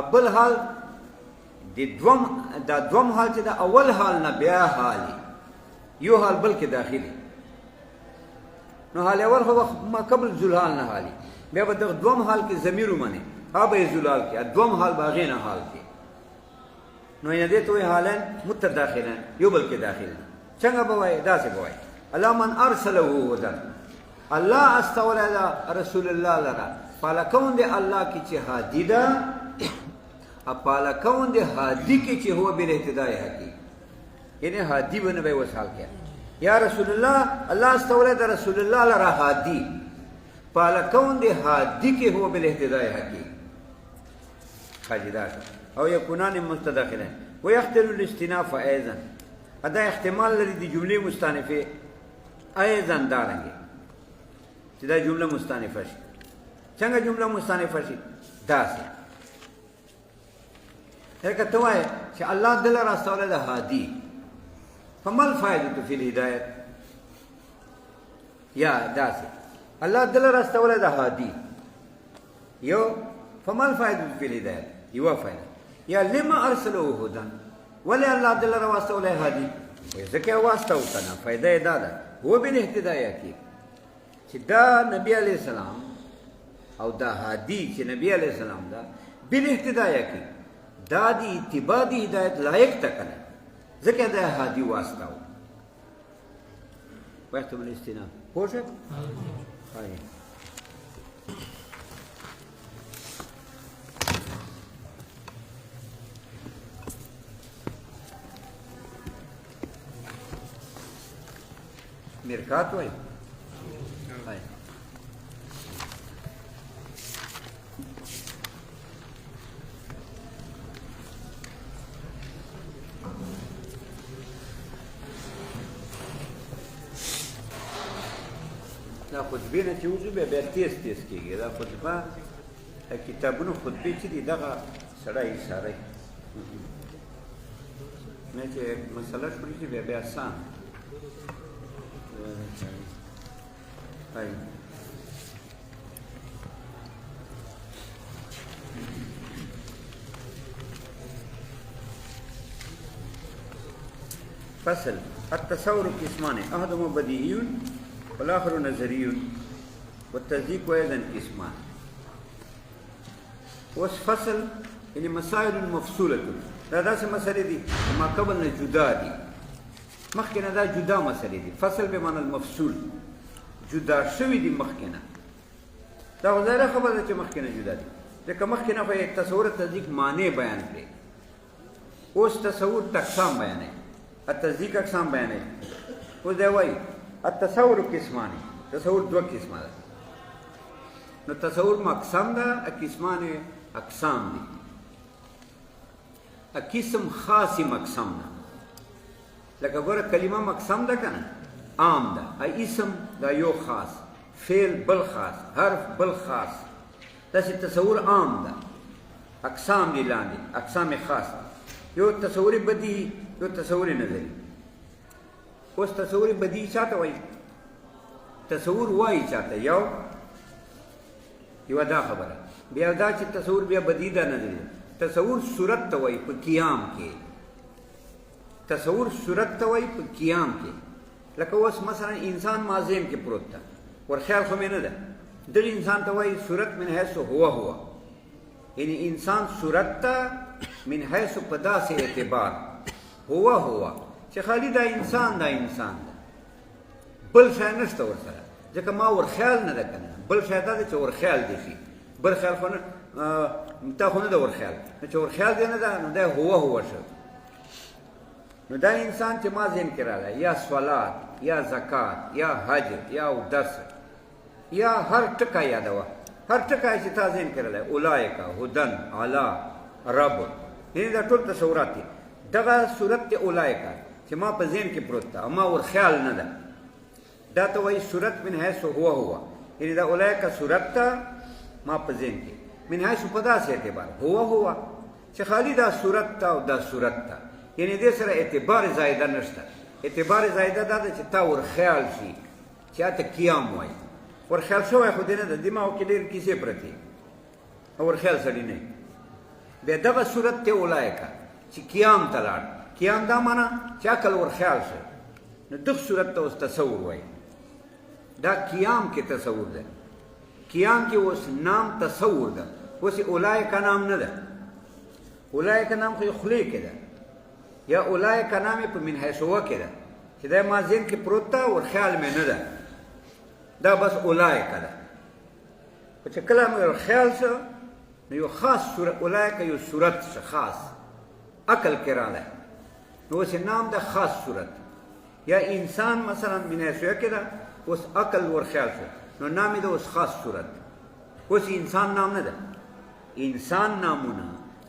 ابل حال دا دوم حال چې دا اول حال نا بیا حالی یو حال بل کې داخلي نو حال اول خو ما قبل ذلحال نا حالی بیا به د دوم حال کې ضمیر ومنه ابه ذلحال کې دوم حال باغینه حال کې نو یې دې ته حالن متداخلن یو بل کې داخل څنګه بوای دا څه بوای الله من ارسله هدى الله استولى رسول الله لرا فالکون دې الله کی چې هادي ده اپالکون دې هادي کی چې هو بل اهتداء حقي یعنی هادي بنه به وسال کې یا رسول الله استولى رسول الله لرا هادي فالکون دې هادي کی هو بل اهتداء حقي خاجدار او يكونان مستداخلين ويختل الاستناف ايضا هذا احتمال لري دي جمله مستانفه ايضا دارنګي چې دا جمله مستانفه شي څنګه جمله مستانفه شي داسې هغه ته وایي چې الله دل راستوله د هادي فما الفائده في الهدايه یا داسې الله دل راستوله د هادي یو فما الفائده في الهدايه یو فائده یا لما ارسلوه هدى ولا الله دل راستوله هادي ځکه واسطه وکنه فائده دا ده هو به اهتدايه کې چې دا نبی علیہ السلام او دا هادي چې نبی علیہ السلام دا بل اهتدايه کې دا دی اتباع دی هدایت لایق تکنه ځکه دا هادي واسطه و وقت من استناد پوښه هاي مرکات وای هاي دا خطبه نه چې وځو به تیز کېږي دا خطبه کتابونو خطبه چې دي دغه سړی اشاره نه چې مسله شروع شي بیا آسان فصل التصور قسمان احدهما بديهي والاخر نظري والتصديق ايضا قسمان. اوس فصل یعنی مسائل مفصوله دا داسې مسلې دي ما قبل نه جدا دي مخکې نه دا جدا مسلې دي. فصل به معنی المفصول جدا شوي دي مخکې نه. دا خو ظاهره خبره ده چې مخکې نه جدا دي ځکه مخکې نه خو یې تصور تصدیق معنی بیان کړې. اوس تصور اقسام بیانوي التصدیق اقسام بیانوي. اوس دی وایي التصور قسمان تصور دوه قسمه ده. نو تصور مقسم ده قسمان اقسام دي. قسم خاصی مقسم ده لکه ګوره کلمه مقسم ده که نه عام ده. اسم دا یو خاص فعل بل خاص حرف بل خاص. داسې تصور عام ده. اقسام دي لاندې اقسام خاص یو تصور بدیهي یو تصور نظري. اوس تصور بدیهي چاته وایي؟ تصور وایي چاته یو دا خبره. بیا دا چې تصور بیا بدیهي ده نظري ده. تصور صورت ته وایي په قیام کې. تصور صورت ته وایي په قیام کې. لکه اوس مثلا انسان ماضیم کې پروت ده ورخیال خو مې نه ده. دغه انسان ته وایي صورت من حیث هو یعنی انسان صورت ته من حیث په داسې اعتبار هو چې خالی دا انسان ده بل شی نشته ورسره ځکه ما ورخیال نه ده که نه. بل شی دا ده چې ورخیال دي شي بل خیال خو نه تا خو نه ده ورخیال. نو چې ورخیال دی نه ده نو دا هو شو. نو دا انسان چې ما ذهن کې راغلی یا صلات یا زکات یا حج یا اودس یا هر ټکی یادوه هر ټکی چې تا ذهن کې راغلی اولایکه هدن علا رب یعنې دا ټول تصورات دي. دغه صورت دی اولایکه چې ما په ذهن کې پروت ده او ما ورخیال نه ده. دا ته وایي صورت من حیث هو یعنې دا اولایکه صورت ته ما په ذهن کې من حیث په داسې اعتبار هو چې خالی دا صورت ته او دا صورت ته یعنی دې سره اعتبار زایده نشته. اعتبار زایده دا ده چې تا ورخیال شي چې هته قیام وایي. ورخیال شوی خو دې نه ده دماغو کې ډېر کیسې پرتې او ورخیال سړي نه. بیا دغه صورت ته اولایکه چې قیام ته لاړ. قیام دا معنا چې عقل ورخیال شي. نو دغه صورت ته اوس تصور وایي. دا قیام کې تصور ده. قیام کې اوس نام تصور ده. اوس اولایکه نام نه ده. اولایکه نام خو خولې کې ده یا اولایکه نام په من حیث هو کې ده چې دا ما ذهن کې پروت ده ورخیال مې نه ده. دا بس اولایکه ده. خو چې کله مې ورخیال شو نو یو خاص صورت اولایکه یو صورت شه خاص عقل کې راغلی. نو اوس نام ده خاص صورت. یا انسان مثلا من حیث هو کې ده اوس عقل ورخیال شو نو نام یې ده اوس خاص صورت. اوس انسان نام نه ده. انسان نامونه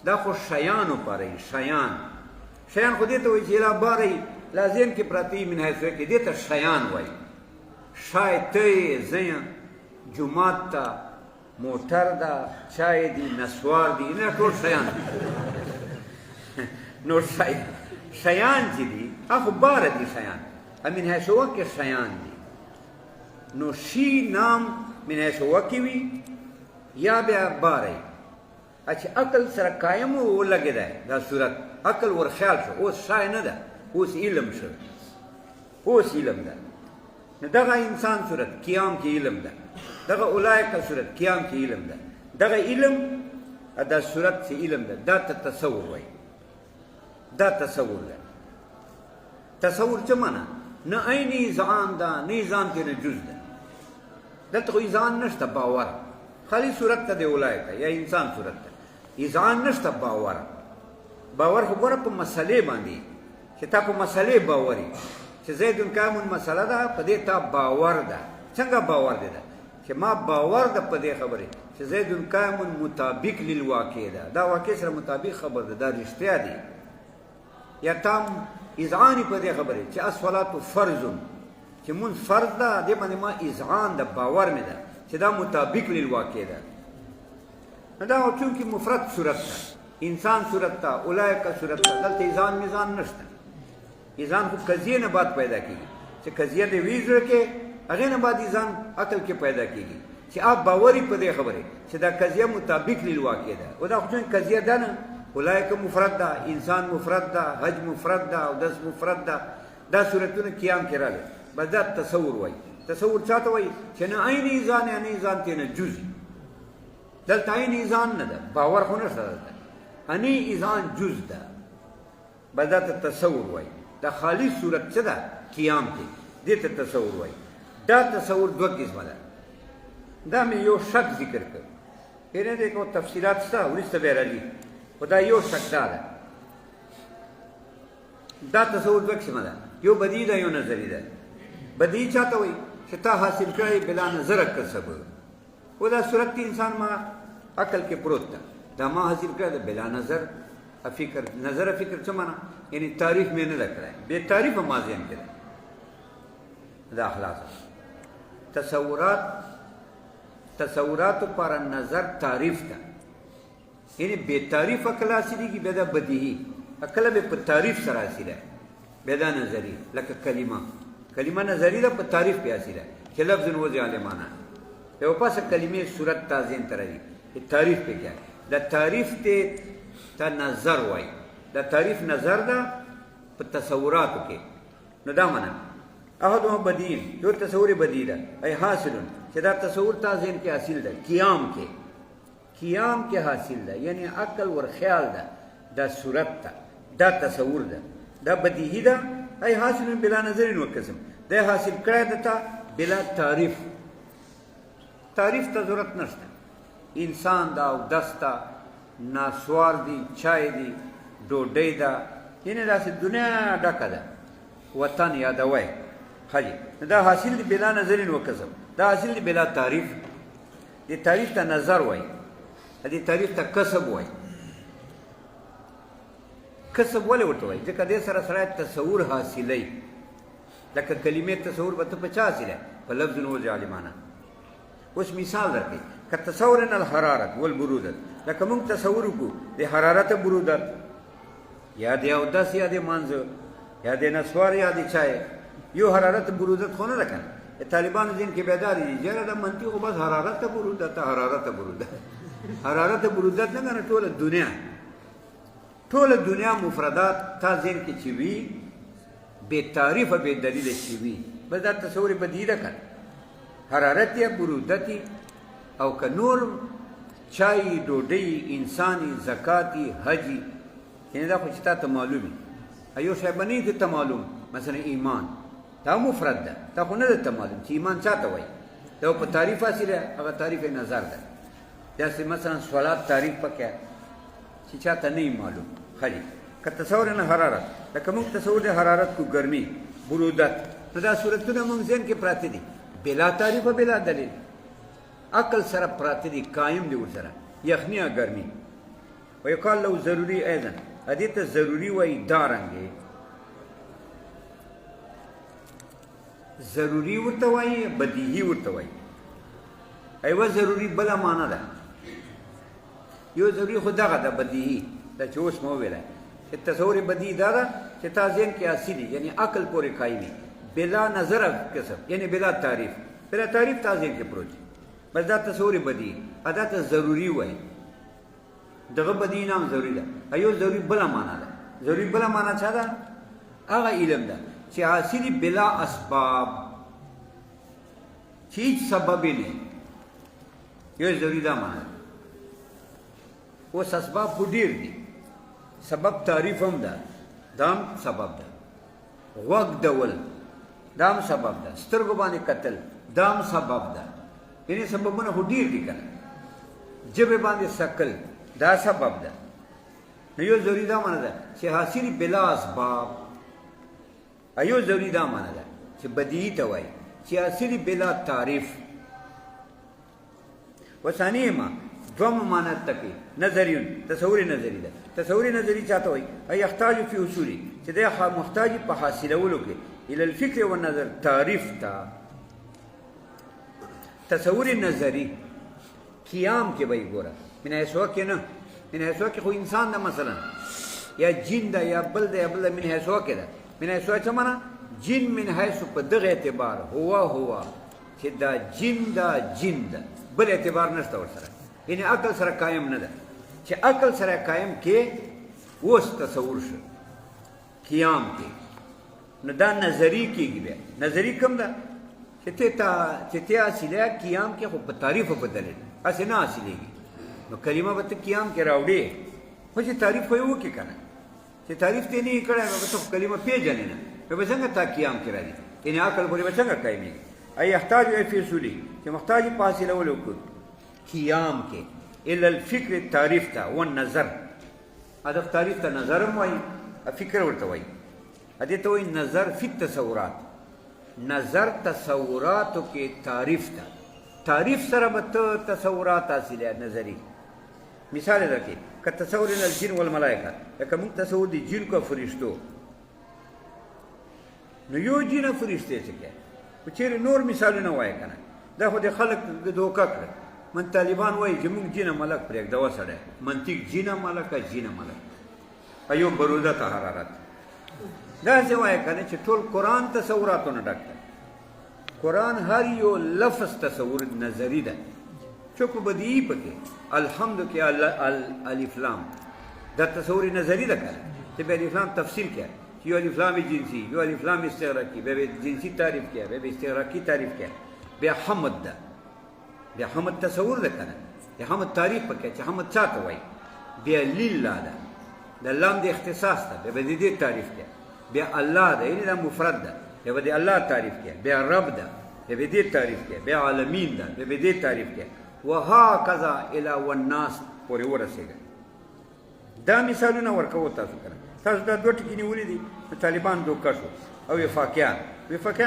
دا خو شیانو پاره شیان خو دې ته وایي چې لا بارئ لا ذهن کې پراته وي من حیث کې دې ته شیان وایي. شای ته زه یم جومات ته موټر ده چای دي نسوار دي نه ټول شیان دي. نو شیان چې دي هغه باره دي شیان من حیث هو کې شیان دي. نو شي نام من حیث هو کې وي یا بیا بارئ چې عقل سره قایم ولګېدی دا صورت عقل ورخیال شو اوس شای نه ده اوس علم شو اوس علم ده. نو دغه انسان صورت قیام کې علم ده. دغه اولایکه صورت قیام کې علم ده. دغه علم دا صورت چې علم ده دا ته تصور وایي. دا تصور ده. تصور څه معنا نه عیني اذعان ده نه اذعان کې نه جز ده. دلته خو اذعان نشته باور خالی صورت ته د اولایکه یا انسان صورت ته اذعان نشته باور خو ګوره په مسلې باندې چې تا په مسلې باوري چې زید قائم مسله ده په دې تا باور ده. څنګه باور دی ده چې ما باور ده په دې خبرې چې زید قائم مطابق للواقع ده. دا واقع سره مطابق خبر ده دا رښتیا دي. یا تام اذعان په دې خبرې چې الصلاه فرض چې مونږ فرض ده دې باندې ما اذعان ده باور مې ده چې دا مطابق للواقع ده. دا چونکې مفرد صورت ده انسان صورت ته اولئک صورت ته دلته ایزان میزان نشته ایزان خو قضیې نه بعد پیدا کېږي چې قضیه دې وي زړه کې هغې نه بعد ایزان عقل کې پیدا کېږي چې آپ باوري په دې خبرې چې دا قضیه مطابق للواقع ده او دا خو قضیه ده نه اولئک مفرد ده انسان مفرد ده حج مفرد ده اودس مفرد ده دا صورتونه قیام کې راغلي بس دا تصور وایي تصور چاته وایي چې نه عین ایزان یا نه ایزان ته نه جزء دلته عین ایزان نه ده باور خو نشته دلته اني ایزان جز ده بس دا تصور وایي دا خالص صورت څه ده قیام کې دې ته تصور وایي دا تصور دوه قسمه ده دا مې یو شک ذکر کړ یعنې دې کوم تفصیلات شته وروسته به راځي خو دا یو شک ده دا تصور دوه قسمه ده یو بدیهي ده یو نظري ده بدیهي چاته وایي چې تا حاصل کړی بلا نظره کسب و دا صورت انسان ما عقل کې پروت ده دا ما حاصل کړی ده بلا نظر فکر نظر فکر څه معنا یعنی تعریف مې نه ده کړی بې تعریفه ما ذهن کې ده دا اخلاص تصورات پر نظر تعریف ده یعنی بې تعریف عقل حاصلېږي بیا دا بدیهي عقل به په تعریف سره حاصله بیا دا نظري لکه کلمه نظري ده په تعریف پې حاصله چې لفظ وضع عالمانه یو پاسه کلمې صورت تا ذهن ته راځي تعریف پې کیا دا تعریف ته نظر وایي دا تعریف نظر ده په تصوراتو کې نو دا معنا احدهما بدیع یو تصور بدیع ده ای حاصل چې دا تصور تا ذهن کې حاصل ده قیام کې حاصل ده یعنی عقل ور خیال ده دا صورت ده دا تصور ده دا بدیهی ده ای حاصل بلا نظر و قسم دا حاصل کړی ده تا بلا تعریف ته ضرورت نشته انسان دا او دسته ناسوار دی چای دی ډوډۍ ده یعنې داسې دنیا ډکه ده وطن یادوی خجی دا حاصل دی بلا نظر و قسم دا حاصل دی بلا تعریف دی تعریف ته نظر وای دی تعریف ته کسب وای کسب ولې ورته وای ځکه دې سره سره تصور حاصلوي لکه کلمې تصور به ته په چا حاصله په لفظ وضع عالمانه اوس مثال درکړي که تصورنا الحرارت والبرودت لکه موږ تصور وکړو د حرارت برودت یا د اودس یا د مانځه یا د نسوار یا د چای یو حرارت برودت خو نه ده کنه طالبانو ذهن کې بیداري دي یاره دا منطق خو بس حرارت برودت حرارت برودت نه کنه ټوله دنیا مفردات تا ذهن کې چې وي بې تعریفه بې دلیله چې وي بس دا تصور بدیهي ده کنه حرارت یا برودت او که نور چای ډوډۍ انساني زکاتي حجي یعنې دا خو چې تا ته معلوم وي یو شی به نه وي ته معلوم مثلا ایمان دا مفرد ده تا خو نه ده ته معلوم چې ایمان چا ته وایي دا په تعریف حاصله هغه تعریف نظر ده داسې مثلا صلات تعریف پکې چې چا ته نه معلوم خلی که تصور نه حرارت لکه موږ تصور د حرارت کو ګرمي برودت نو دا صورتونه موږ ذهن کې پراته دي بلا تعریف و بلا دلیل عقل سره پراته دي قایم دي ورسره یخني یا ګرمي ویقال له ضروري ایضا دې ته ضروري وایي دارنګې ضروري ورته وایي بدیهي ورته وایي ایوه ضروري بله معنا ده یو ضروري خو دغه ده بدیهي دا چې اوس مو وویلی چې تصور بدیهي دا ده چې تا ذهن کې حاصلي یعنی عقل پورې قایمي بلا نظر قسم یعنی بلا تعریف تا ذهن کې پروت بس دا تصور بدیهي دا ته ضروري وایي دغه بدیهي نام ضروري ده ایو ضروري بله معنا ده ضروري بله معنا چا ده هغه علم ده چې حاصلي بلا اسباب چې هیڅ سبب یې نه یو ضروري دا معنا ده اوس اسباب خو ډېر دي سبب تعریف هم ده دا هم سبب ده غوږ ډول دا هم سبب ده سترګو باندې کتل دا هم سبب ده یعنې سببونه خو ډېر دي که نه ژبې باندې سکل دا سبب ده نو یو ضروري دا معنا ده چې حاصل بلا اسباب ایو ضروري دا معنا ده چې بدیهي ته وایي چې حاصل بلا تعریف وثانیهما دوم معنا تکي نظري تصور نظري ده تصور نظري چاته وایي ای يحتاج فی اصول چې دا محتاج په حاصلولو کې الى الفکر والنظر تعریف تا تصور نظری قیام کې وایي ګوره من ایسو کې نه من حیث کې خو انسان ده مثلا یا جن ده یا بل ده یا بل ده من حیث کې ده من حیث څه معنا جن من حیث په دغه اعتبار هو چې دا جن ده بل اعتبار نشته ورسره یعنی عقل سره قائم نه ده چې عقل سره قائم کې اوس تصور شو قیام کې نو دا نظری کېږي بیا نظری کوم ده چې ته حاصله قیام کې خو په تعریف بدلې اسې نه حاصلېږي نو کلمه به ته قیام کې راوړې خو چې تعریف خو یې وکړې که نه چې تعریف ته نه یې کړی نو به ته کلمه پېژنې نه نو به څنګه تا قیام کې راځي یعنې عقل پورې به څنګه قایمېږي ای یحتاج فی اصولي چې محتاج په حاصلولو قیام کې الا الفکر تعریف ته والنظر هدف تعریف ته نظر هم وایي فکر ورته وایي دې ته وایي نظر فی التصورات نظر تصوراتو کې تعریف سره به ته تصورات حاصلې نظري مثال درکې که تصور الجن والملائکه لکه موږ تصور د جن کو فرشتو نو یو جن فرشته څه کوي خو چېرې نور مثالونه وایي که نه دا خو د خلک دوکه کړه من طالبان وایي چې موږ جنه ملک پرېږده وسړی منطق جنه ملک ایو بروده ته حرارت داسې وایي که نه چې ټول قرآن تصوراتونه ډک دی قرآن هر یو لفظ تصور نظری ده چوک بدیعی پکې الحمد کې الف لام دا تصور نظری ده که چې بیا الف لام تفسیر کړه چې یو الف لام جنسی یو الف لام استغراقي بیا جنسی تعریف کړه بیا استغراقي تعریف کړه بیا حمد ده بیا حمد تصور ده که نه بیا حمد تعریف پکې چې حمد چا ته وایي بیا لله ده د لام د اختصاص ده بیا د دې تعریف کړه بیا الله ده یعنې دا مفرد ده بیا به د الله تعریف کړه بیا رب ده بیا به دې تعریف کړه بیا عالمین ده بیا به دې تعریف کړه وهکذا الی والناس پورې ورسېږه دا مثالونه ورکوو تاسو که نه تاسو دا دوه ټکي نیولي دي طالبان دوکه شو او وفاقیان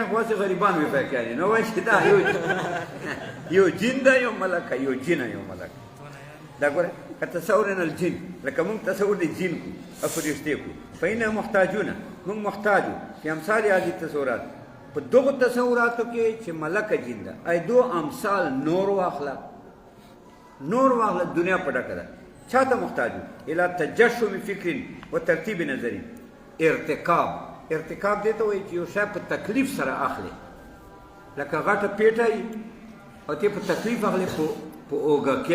خو هسې غریبان وفاقیان دي نو وایي چې دا یو جن ده یو ملکه یو جنه یو ملکه دا ګوره که تصورنا الجن لکه موږ تصور د جن کو او فرشتې کو فإننا محتاجونه موږ محتاج یو چې امثال هذه التصورات په دغو تصوراتو کې چې ملکه جن ده ای دو امثال نور واخله دنیا په ډکه ده چا ته محتاج یو الی تجشم فکر و ترتیب نظری ارتکاب دی ته وایي چې یو شی په تکلیف سره اخلي لکه غټه پیټه وي او ته په تکلیف اخلي په اوږه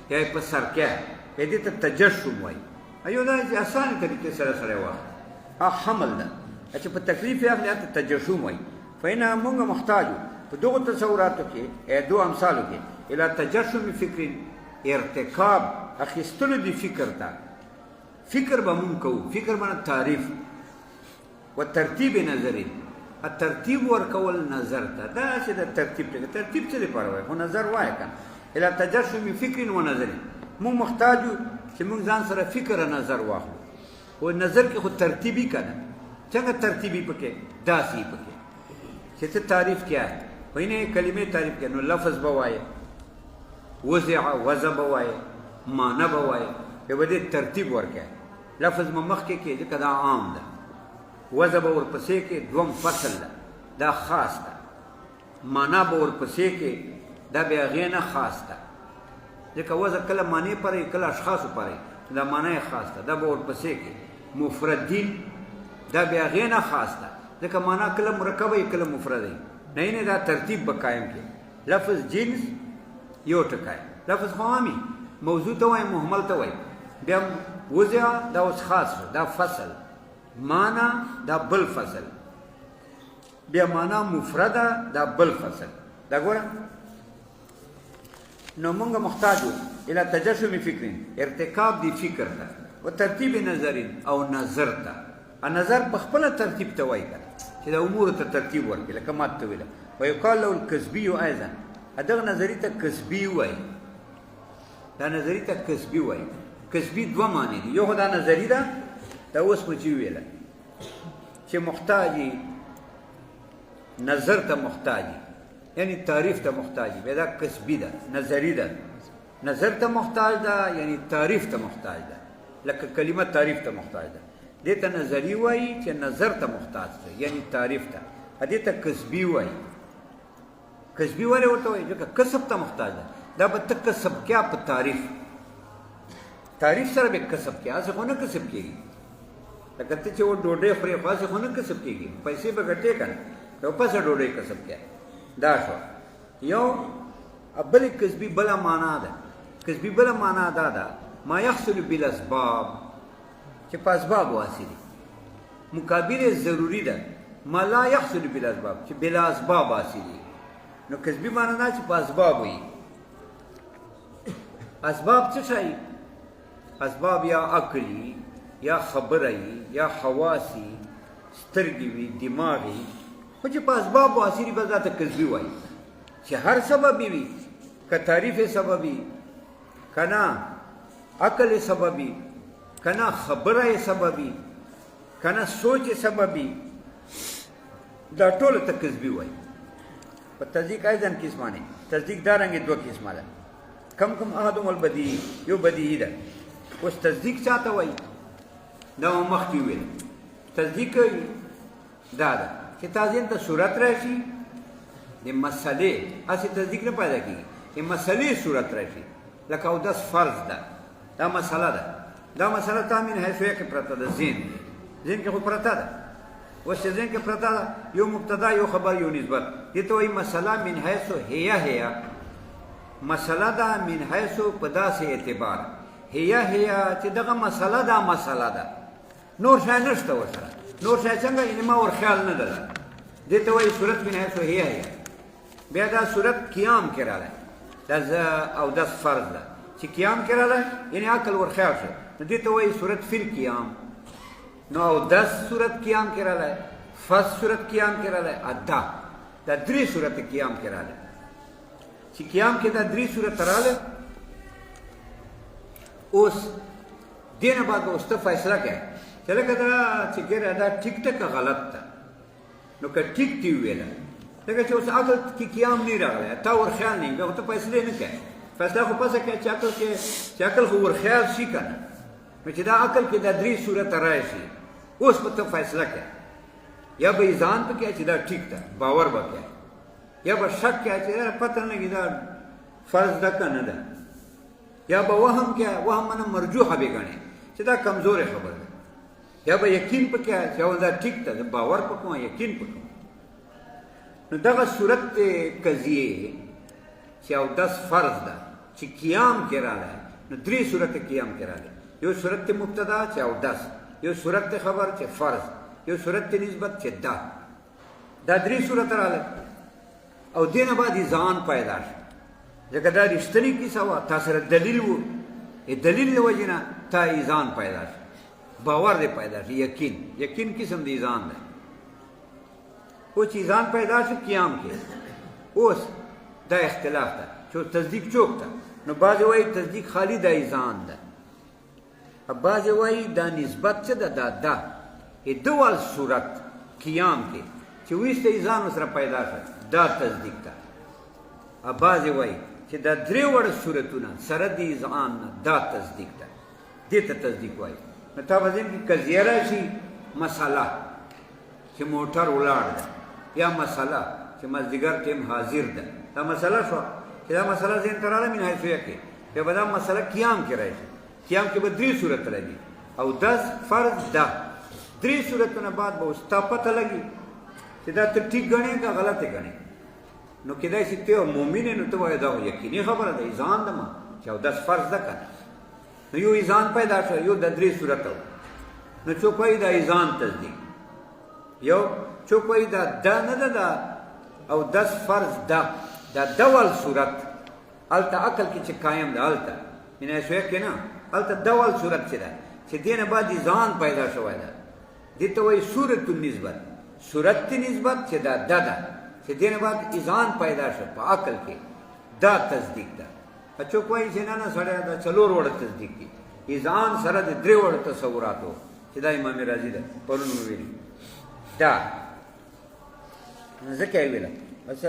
یا په سر کې یا دې ته تجشم وایي ایو دا چې اسانه طریقې سره واخلي حمل ده چې په تکلیف یې اخلي هغه ته تجشم وایي فإننا موږ محتاج په دغو تصوراتو کې دو امثالو کې الی تجشم فکر ارتکاب اخیستلو د فکر ته فکر به مونږ کوو فکر باندې تعریف و ترتیب نظری ترتیب ورکول نظر ته دا چې د ترتیب څه دپاره وایي خو نظر وایه که الی تجشم فکر و نظری مونږ محتاج یو چې مونږ ځان سره فکر نظر واخلو خو نظر کې خو ترتیبي که نه څنګه ترتیبي پکې داسې پکې چې ته تعریف کیا ہے وینه کلمې تعریف کیا نو لفظ به وایه وضع به وایه معنی به وایه بیا به دې ترتیب ورکړی لفظ به مخکې کې ځکه دا عام ده وضع به ورپسې کې دوم فصل ده دا خاص ده معنی به ورپسې کې دا بیا هغې نه خاص ده ځکه وضع کله معنی پرې کله اشخاصو پرې دا معنی خاص ده دا به ورپسې کې مفردین دا بیا هغې نه خاص ده ځکه معنی کله مرکب وي کله مفرد وي نه دا ترتیب به قایم کړي لفظ جنس یو ټکی لفظ خو عامي موضوع ته وایي محمل ته وایي بیا وضع دا اوس خاص دا فصل معنی دا بل فصل بیا معنی مفرده دا بل فصل دا ګوره نو موږ محتاج الی تجشم فکر ارتکاب دی فکر ته و ترتیب نظر او نظر ته نظر په خپله ترتیب ته وایي چې د امورو ته ترتیب ورکړي لکه ما ته ویله ویقال له الکسبي ایضا دغه نظري ته کسبي وایي دا نظري ته کسبي وایي کسبي دوه معنی دي یو خو دا نظري ده دا اوس مو چې ویله چې محتاجي نظر ته محتاجي یعنی تعریف ته محتاجي بیا دا کسبي ده نظري ده نظر ته محتاج ده یعنی تعریف ته محتاج ده لکه کلمه تعریف ته محتاج ده دې ته نظري وایي چې نظر ته محتاج ده یعنی تعریف ته دې ته کسبي وایي کسبي ولې ورته وایي ځکه کسب ته محتاج ده دا به ته کسب کیا په تعریف تعریف سره به کسب کې هڅه خو نه کسب کېږي لکه ته چې و ډوډۍ خورې خو هڅه خو نه کسب کېږي پیسې به ګټې که نه یو پسه ډوډۍ کسب کې دا شو یو بلې کسبي بله معنا ده کسبي بله معنا دا ده ما یحصل بالاسباب چې په اسبابو حاصلي مقابل ضروري ده ما لا یحصل بالاسباب چې بلا اسباب حاصلي نو کسبي معنا دا چې په اسباب وي اسباب څه شي اسباب یا عقلی یا خبره یا حواسی سترګې وي دماغ وي خو چې په اسبابو حاصلي به ځاته کسبي وایي چې هر سبب وي که تعریف سببي که نه عقل سببي که نه خبره سببي که نه سوچ سببي دا ټول ته کسبي وایي په تصدیق ایضا قسمانه تصدیق دا رنګې دوه قسمه ده کم کم احدهم البدیهی یو بدیهی ده اوس تصدیق چاته وایي دا مو مخکې وویل تصدیق دا ده چې تا ذهن ته صورت راشي د مسلې هسې تصدیق نه پیدا کېږي د مسلې صورت راشي لکه اودس فرض ده دا مسله ده دا مسله تا من حیثیه کې پرته ده ذهن کې خو پرته ده اوس چې ذهن کې پرته ده یو مبتدا یو خبر یو نسبت دې ته وایي مسله من حیث هي مسله ده من حیث په داسې اعتبار هي چې دغه مسله ده نور شی نشته ورسره نور شی څنګه یعنې ما ور خیال نه ده دې ته وایي صورت من حیث هي بیا دا صورت قیام کې راغلی دا اودس فرض ده چې قیام کې راغلی یعنې عقل ور خیال شو نو دې ته وایي صورت فی القیام نو اودس صورت قیام کې راغلی فرض صورت قیام کې راغلی دا درې صورت قیام کې راغلی چې قیام کې دا درې صورت راغلی اوس دې نه بعد به اوس ته فیصله کوې چې لکه دا چې ګیره دا ټیک ده که غلط ده نو که ټیک دې وویله لکه چې اوس عقل کې قیام نه راغلی تا ور خیال نه بیا خو ته فیصلې نه کوې فیصله خو پسه کوې چې عقل خو ور خیال شي که نه نو چې دا عقل کې دا درې صورته راشي اوس به ته فیصله کوې یا به یې ځان په کوې چې دا ټیک ده باور به کوې یا به شک کوې چې پته نه لګي دا فرض ده که نه ده یا به وهم کوې وهم منه مرجوحه به ګڼې چې دا کمزورې خبره ده یا به یقین په کوې چې دا ټیک ده زه باور په کوم یقین په کوم نو دغه صورت قضیې چې اودس فرض ده چې قیام کې راغلی نو درې صورت قیام کې راغلی یو صورت مبتدا چې اودس یو صورت خبر چې فرض یو صورت نسبت چې دا درې صورت راغلی او دې نه بعد ځان پیدا شو ځکه دا رښتینې کیسه وه تا سره دلیل و دلیل له وجې نه تا ځان پیدا شو باور دې پیدا شو یقین قسم دې ځان دی او چې ځان پیدا شو قیام کې اوس دا اختلاف ده چې تصدیق چوک ده نو بعضې وایي تصدیق خالی دا ځان ده بعضې وایي دا نسبت څه ده دا دوال صورت قیام کې چې ویسته ځان ورسره پیدا شو دا تصدیق ده بعضې وایي چې دا درې وړه صورتونه سره د ځان نه دا تصدیق ده دې ته تصدیق وایي نو تا په ذهن کې قضیه راشي مسله چې موټر ولاړ ده یا مسله چې مازدیګر ټیم حاضر ده دا مسله شوه چې دا مسله ذهن ته راغله من حیثیه کې بیا به دا مسله قیام کې راشي قیام کې به درې صورت راځي او دس فرض ده درې صورتونه بعد به اوس تا پته لګي چې دا ته ټیک ګڼې که غلطې ګڼې نو کیدای شي ته مؤمن یې نو ته وایې دا یقیني خبره ده ځان ده ما چې اودس فرض ده که نو یو ځان پیدا شو یو د درې صورت نو څوک وایي دا ځان تصدیق یو څوک وایي دا نه ده دا اودس فرض ده دا ډول صورت هلته عقل کې چې قایم ده هلته مینه شویه کې نه هلته ډول صورت چې ده چې دې نه بعد ځان پیدا شوی ده دې ته وایي صورت النسبت صورت نسبت چې دا ده چې دې نه بعد ځان پیدا شو په عقل کې دا تصدیق ده څوک وایي چې نه سړی دا څلور وړه تصدیق دي ځان سره د درې وړه تصوراتو چې دا امام رازي ده پرون مو ویلي دا ځکه یې ویله بس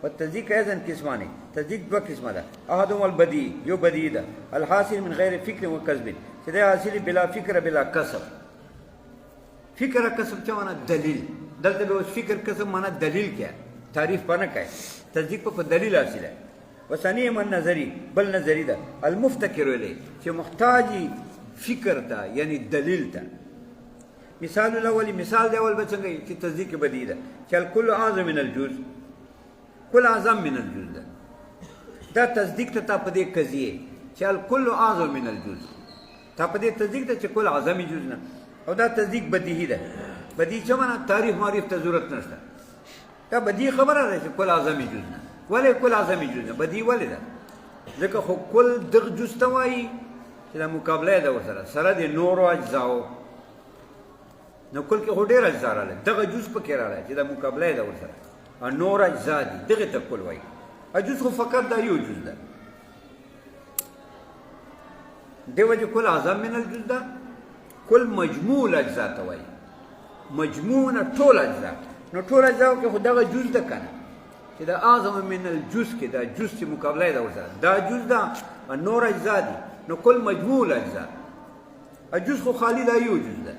والتصدیق ایضا قسمانه تصدیق دوه قسمه ده احدهم البدیع یو بدیع ده الحاصل من غیر فکر و کسب چې دا حاصل بلا فکر بلا کسب فکر کسب څه معنا دلیل دلته به اوس فکر کسب معنا دلیل کیا تعریف پنه کوي تصدیق په دلیل حاصله وثاني من نظری بل نظری ده المفتکر الیه چې محتاجی فکر ته یعنی دلیل ته. مثال الاول مثال دی اول به څنګه چې تصدیق بدی ده چې الکل اعظم من الجزء کل اعظم من الجزء ده دا تصدیق ته په دې قضیه چې الکل اعظم من الجزء تا په دې تصدیق ته چې کل اعظم جزء نه او دا تصدیق بدیهی ده. بدیهی څه معنا تعریف معرف ته ضرورت نشته دا بدیهی خبره ده چې کل اعظم جزء نه ولې کل اعظم جزء نه بدیهی ولې ده ځکه خو کل دغه جزء ته وایي چې دا مقابله ده ورسره سره د نورو اجزاو نو کل کې خو ډېر اجزا راغلي دغه جزء پکې راغلی چې دا مقابله ده ورسره او نور اجزا دي دغه ته کل وایي جزء خو فقط دا یو جزء ده دی وجه کل اعظم من الجزء ده کل مجموع الاجزا ته وایي مجموع نه ټول اجزا نو ټول اجزا کې خو دغه جزء ده کنه چې دا اعظم من الجزء کې دا جزء چې مقابله ده ورسره دا جزء ده نور اجزا دي نو کل مجموع الاجزا الجزء خو خالی دا یو جزء ده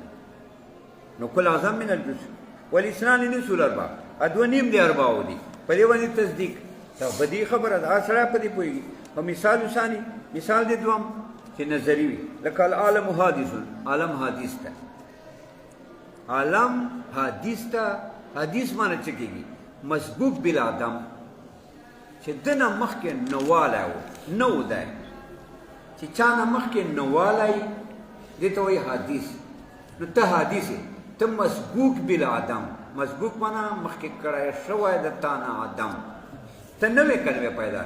نو کل اعظم من الجزء والاثنان نصف الارباع ادو نیم دی ارباع دي په دې باندې تصدیق دا بدی خبره ده سره په دې پوي او مثال ثاني مثال دې دوم چې نظری وي لکه العالم حادث عالم حادث ده عالم حادث ده حدیث معنی څه کېږي مسبوق بالعدم چې دنه مخکې نواله و نو ده چې چا نه مخکې نوالی دې ته وایي حدیث نو ته حدیث ته مسبوق بالعدم مسبوق معنا مخکې کړی شوی د تا نه عدم ته نوې کلمې پیدا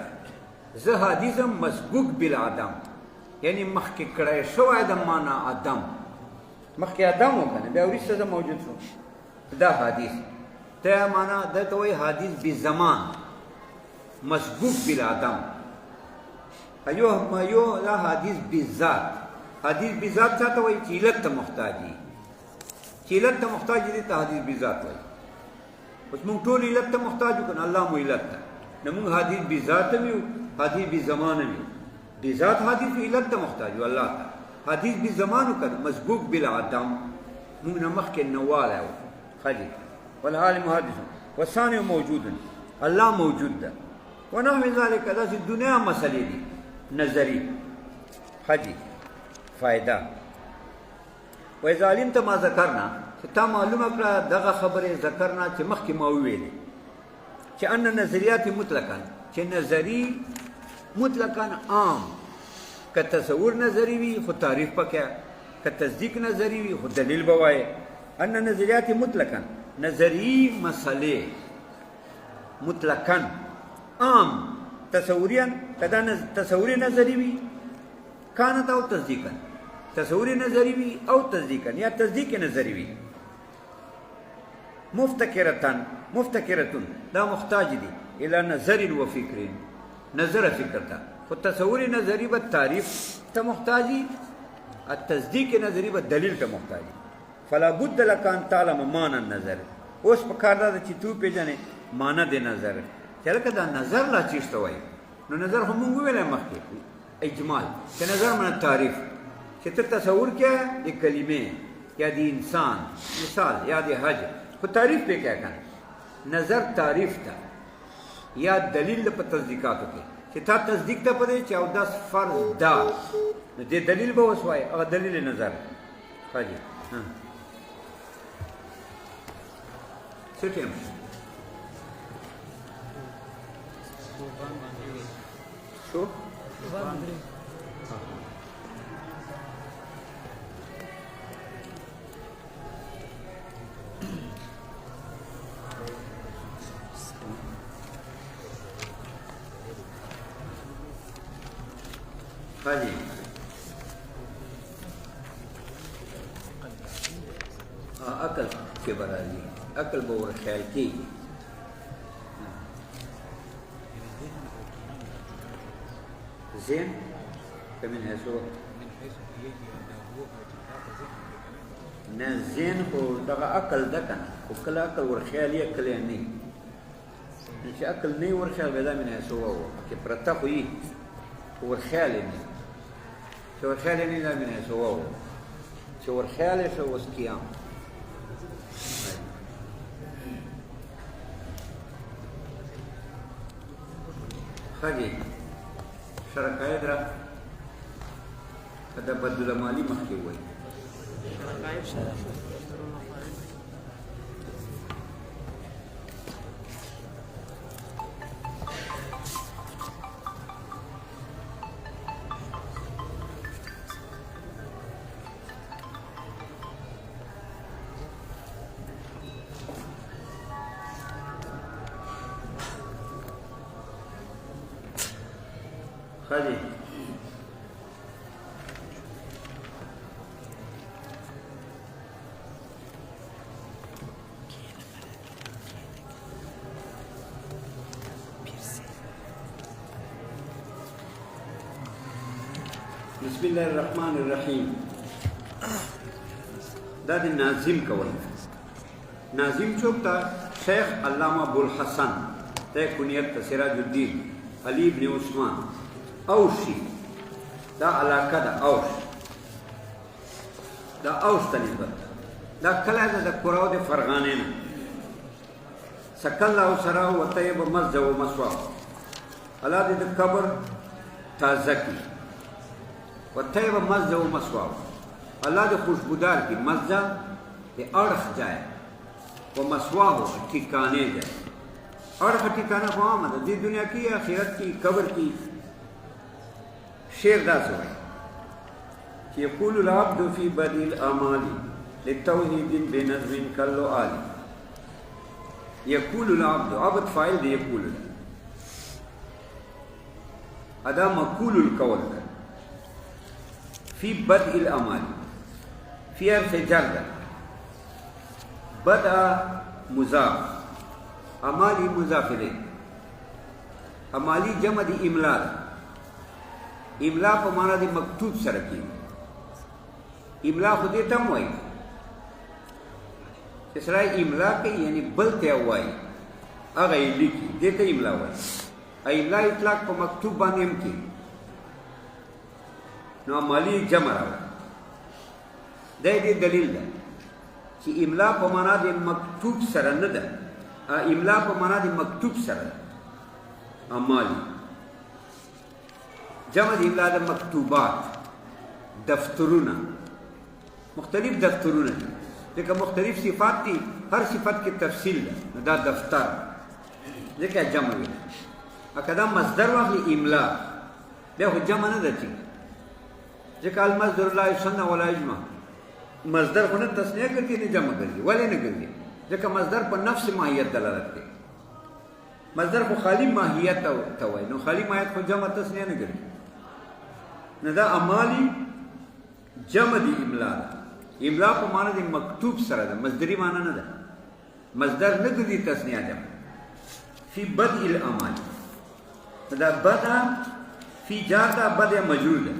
زه حدیثم مسبوق بالعدم یعنی مخکې کړی شوی د معنا عدم مخکې عدم و کنه بیا وروسته زه موجود شوم دا حدیث ته معنا ده ته وایي حدیث بزمان مسبوق بالعدم ایو دا حدیث بذات حدیث بذات څه ته وایي چې علت ته محتاج وي چې علت ته محتاج دي ته حدیث بذات وایي اوس موږ ټول علت ته محتاج یو کنه الله مو علت ته نو موږ حدیث بذات هم یو حدیث بزمان هم یو بذات حدیث علت ته محتاج یو الله ته حدیث بزمان کنه مسبوق بالعدم موږ نه مخکې نواله و خدي والعالم حادث والثاني موجود الله موجود ده ونحو ذلك دا چې دنیا مسلې دي نظری حجی فائدہ وإذا علمت ما ذکرنا چې تا معلومه کړه دغه خبره ذکرنا چې مخکې ما وویلې چې ان نظریات مطلقاً چې نظری مطلقاً عام که تصور نظری وي خو تعریف پکې که تصدیق نظری وي خو دلیل به وایي ان نظریات مطلقاً نظری مسئلې مطلقاً عام تصوريا کدا تصوري نظري وي كانت او تصديقا تصوري نظري وي او تصديقا یا تصديق نظري وي مفتكرة لا محتاج دي الى نظر وفكر نظر فكر تا خو تصوري نظري بالتعريف ته محتاجي التصديق نظري بالدليل ته محتاجي فلا بد لك ان تعلم معنى النظر اوس په کار دا چې تو پیژنې معنی د نظر چې لکه دا نظر لا چیز ته وایي نو نظر هم موږ ویلی مخکې اجمال چې نظر من تعریف چې ته تصور کې د کلمې یا د انسان مثال یا د حج خو تعریف پې کې کنه نظر تعریف ته یا دلیل په تصدیقاتو کې چې تا تصدیق ته پدې چې او داس فرض دا نو دې دلیل به اوس وایي هغه دلیل نظر حاجی څه ټیم شو حاجی عقل کے برازی عقل بور خیال کی ذهن فمن حيث نه ذهن خو دغه عقل ده کنه خو کله عقل ور خیال یې کله نه چې عقل نه ور خیال پیدا من حيث هو چې پرتا خو یې ور خیال نه چې ور خیال نه ده من حيث هو چې ور خیال شو اوس قیام خاجي شرکایت را دا بدالعمالي مخکې وایي خاجي بسم الله الرحمن الرحیم دا د ناظم کول ناظم چوک تا شیخ علامہ ابوالحسن تے کنیت سراج الدین علی ابن عثمان اوشی دا علاقه دا اوش دا اوش تا نسبت دا کلا دا قراو دا فرغانین سکل اللہ سراو و طیب مزد و مسواو اللہ دا قبر تازه کی و طیب مزد و مسواو اللہ دا خوشبودار کی مزد دا ارخ جائے و مسواو ٹھکانے جائے ارخ ٹھکانا کو آمد دی دنیا کی آخرت کی قبر کی شیر دا سوئے یقول العبد فی بدی الامال للتوحید بنظم کلو آلی یقول العبد عبد فائل دی یقول ادا مقول القول فی بدء الامال فی حرف جر بدء مضاف امالی مضاف الیہ امالی جمع دی املا املا په معنا دی مکتوب سره کی املا خو دې تم وای چې سره املا کوي یعنی بل ته وای هغه لیکي دې ته املا وای املا اطلاق په مکتوب باندې هم کی نو امالی جمع راوړه دې دلیل ده چې املا په معنا دی مکتوب سره نه ده املا په معنا دی مکتوب سره امالی جمع دی املا دا مکتوبات دفترونه مختلف دفترونه دی لیکن مختلف صفات دی ہر صفت کی تفصیل دا دفتر لیکن جمع دی اکدا مصدر واقعی املا دیکھو جمع نہ دیتی لیکن المصدر لا یسنع ولا یجمع مصدر کو نہ تسنیہ کرتی نہیں جمع کرتی ولی نہ کرتی لیکن مصدر پر نفس ماہیت دلالت دی مصدر کو خالی ماہیت توائی نو خالی ماہیت کو جمع تسنیہ نہ کرتی ندا امالی جمع دی املا دا املا په معنا دی مکتوب سره ده مصدری معنا نه ده مصدر نه دی تسنیه جمع فی بدء الامال دا بدء فی جاتا بدء مجرور ده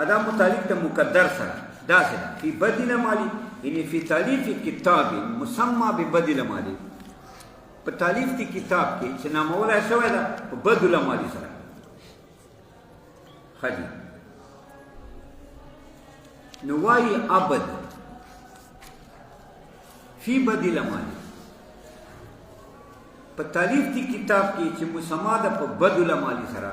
ادا متعلق ته مقدر سره دا سره فی بدء الامال یعنی فی تالیف کتاب مسمى ببدء الامال په تالیف دی کتاب کې چې نامولا شوی ده په بدء الامال سره خجی نوائی عبد فی بدی الامالی پا تالیف تی کتاب کی چی مسما دا پا بدو الامالی سرا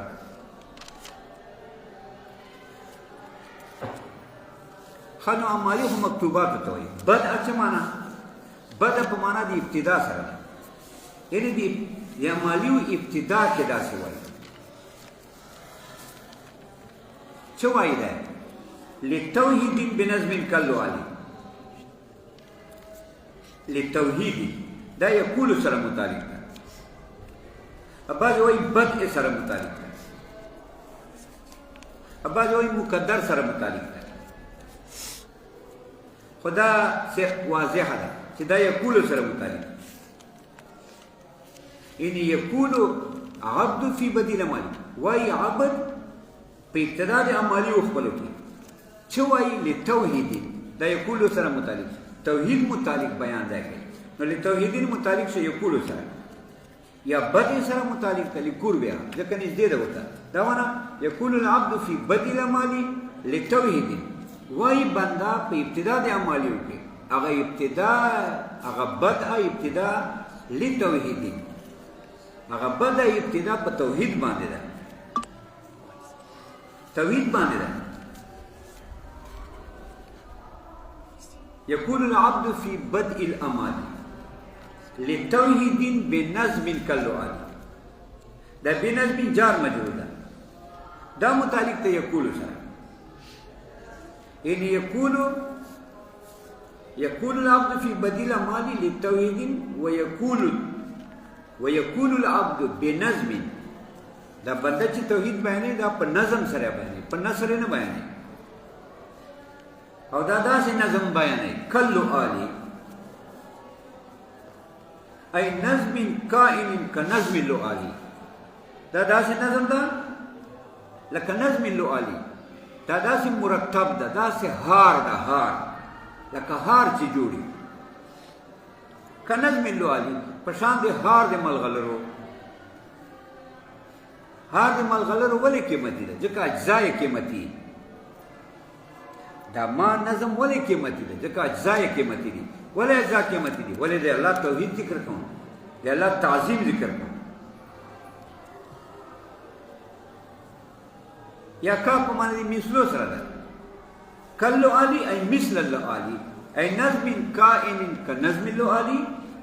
خانو امالی خو مکتوبات توئی بد اچھا مانا بد پا مانا دی ابتدا سرا یعنی دی امالیو ابتدا کے دا سوائی چوائی دا ہے لتوحید بنظم کلو علی لتوحید دا یقول سر متعلق دا ابا جو بدء سر متعلق دا ابا جو مقدر سر متعلق دا خدا سے واضح دا کہ دا یقول سر متعلق یعنی یقول عبد فی بدی الامال وائی عبد پہ ابتدا دے امالی اخبلو کی چوائی لتوحید دا یقولو سر متعلق توحید متعلق بیان دے گئی نو لتوحید متعلق سے یقولو سر یا بدء سر متعلق تا لکور بیا لیکن اس دے دا ہوتا دا وانا یقول العبد فی بدء الامال لتوحید وائی بندہ پہ ابتدا دے امالیو کے اگا ابتدا اگا بدء ابتدا لتوحید هغه بده ابتدا په توحید باندې ده، توحید باندې ده. يكون العبد في بدء الأمال لتوحيد بنظم كاللؤال. دا بنظم جار مجرور ده، دا متعلق ته يقول سره. يعني يكون العبد في بدء الأمال للتوحيد ويكون العبد بنظم. دا بنده چې توحید بیانې دا په نظم سره بیانې، په نثر نه بیانې. او دا داسې نظم بیانې کاللؤال ای نظم کائن کنظم اللؤال. دا داسې نظم ده لکه نظم اللؤال، دا داسې مرتب ده، داسې هار ده، هار لکه هار چې جوړي. کنظم اللؤال په شان د هار د ملغلرو. هار د ملغلرو ولې قیمتي ده؟ ځکه اجزا یې قیمتي. دا ما نظم ولې قیمتي ده؟ ځکه اجزا یې قیمتي دي. ولې اجزا قیمتي دي؟ ولې د الله توحید ذکر کوم، د الله تعظیم ذکر کوم. یا کا په معنی مثلو سره ده. کاللؤال ای مثل اللؤال ای نظم کائن کنظم اللؤال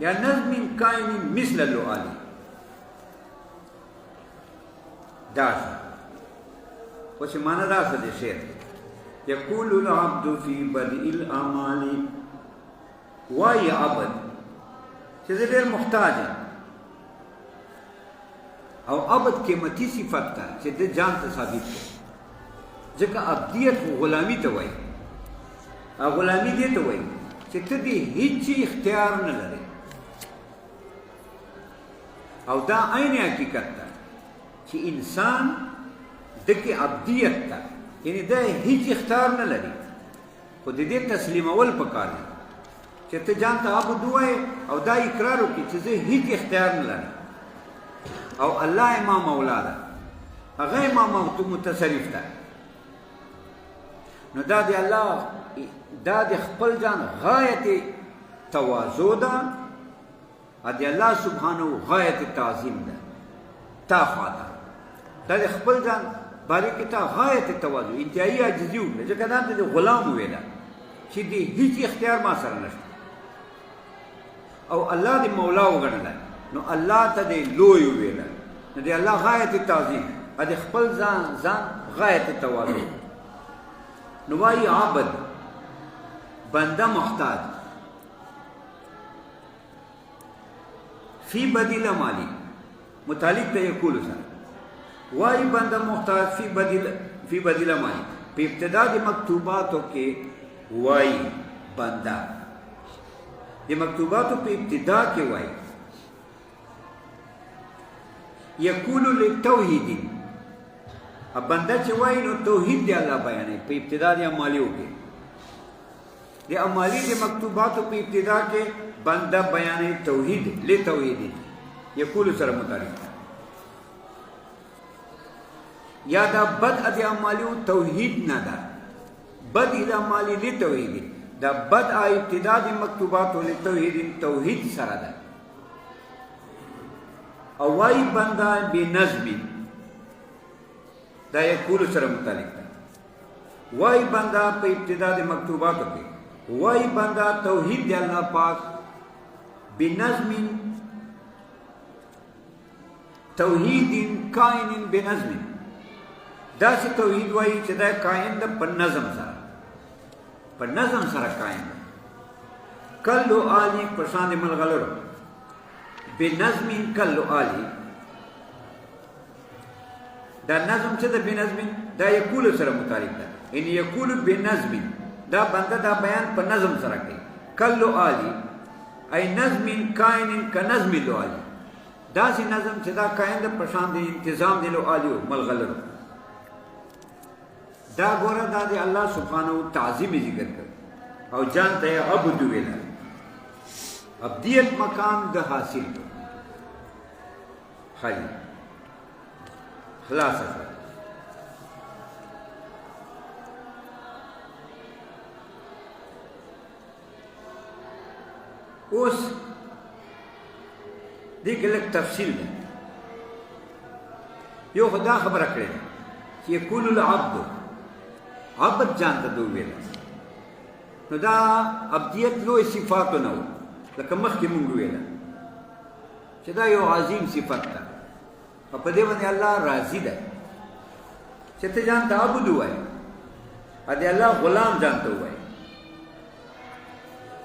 یا نظم کائن مثل اللؤال. دا اوس معنا دا څه دی شعر. يقول العبد في بدء الأعمال وای عبد چې ډېر محتاج او عبد قیمتي صفت ده چې د ځان ته ثابت ده. ځکه عبدیت غلامي ته وایي، او غلامي دې ته وایي چې ته دې هیڅ اختیار نه لرې. او دا عین حقیقت ده چې انسان دغه عبدیت ته، یعنی دا هیڅ اختیار نه لري، خو د دې تسلیمول پکار دی چې ته ځان ته عبد وایې او دا اقرار وکړي چې زه هیڅ اختیار نه لرم او الله ما مولا ده، هغه ما متصرف ده. نو دا دی الله، دا د خپل ځان غایت تواضع ده، ا دی الله سبحانه غایت تعظیم ده. تا خواته دا د خپل ځان باره کې تا غایت تواضع انتهایی عاجزي وکړه، ځکه دا د غلام وویله چې د هیڅ اختیار ما سره نشته او الله د مولا وګڼله. نو الله ته د لوی وویله، نو د الله غایت تعظیم، ا د خپل ځان غایت تواضع. نو وایي عبد بنده محتاج فی بدء الأعمال متعلق ته یقول سره. وای بنده محتاج فی بدء الأعمال په ابتدا د مکتوباتو کې. وای بنده د مکتوباتو په ابتدا کې وای یقول للتوحید. اب بنده چې وای نو توحید دی الله بیانې په ابتدا د اعمالیو کې. د اعمالی د مکتوباتو په ابتدا کې بنده بیانې توحید لتوحید یقول سره متعلق. یا دا بدء د اعمالیو توحید نه ده، بدء د اعمالی لتوحید. دا بدء ابتدا د مکتوباتو لتوحید توحید سره ده. او وای بنده بنظم دا یقول سره متعلق ده. وای بنده په ابتدا د مکتوباتو کې وای بنده توحید دی الله پاک بنظم توحید کائن بنظم. دا چې توحید وای چې دا کائن ده په نظم سره، په نظم سره قائم ده. کاللؤال په شان د ملغلرو بنظم کاللؤال. دا نظم چې ده بنظم دا یقول سره متعلق ده. ان یقول بنظم دا بنده دا بیان په نظم سره کوي. کاللؤال ای نظم کائن کنظم اللؤال. دا سی نظم چې دا کائن ده په شان د انتظام د لؤالیو ملغلرو. دا ګوره دا د الله سبحانه تعظیم ذکر کړ او جان ته عبد ویل. عبدیت مقام د حاصل خالی خلاص شو. اوس دې کې لږ تفصیل ده. یو خدا خبره کړې ده چې یقول العبد عبد ځان ته دوی ویل نو دا عبدیت لوی صفاتو نه و لکه مخکې مونږ ویله چې دا یو عظیم صفت ده او په دې باندې الله راضي ده چې ته ځان ته عبد ووایې او د الله غلام ځان ته ووایې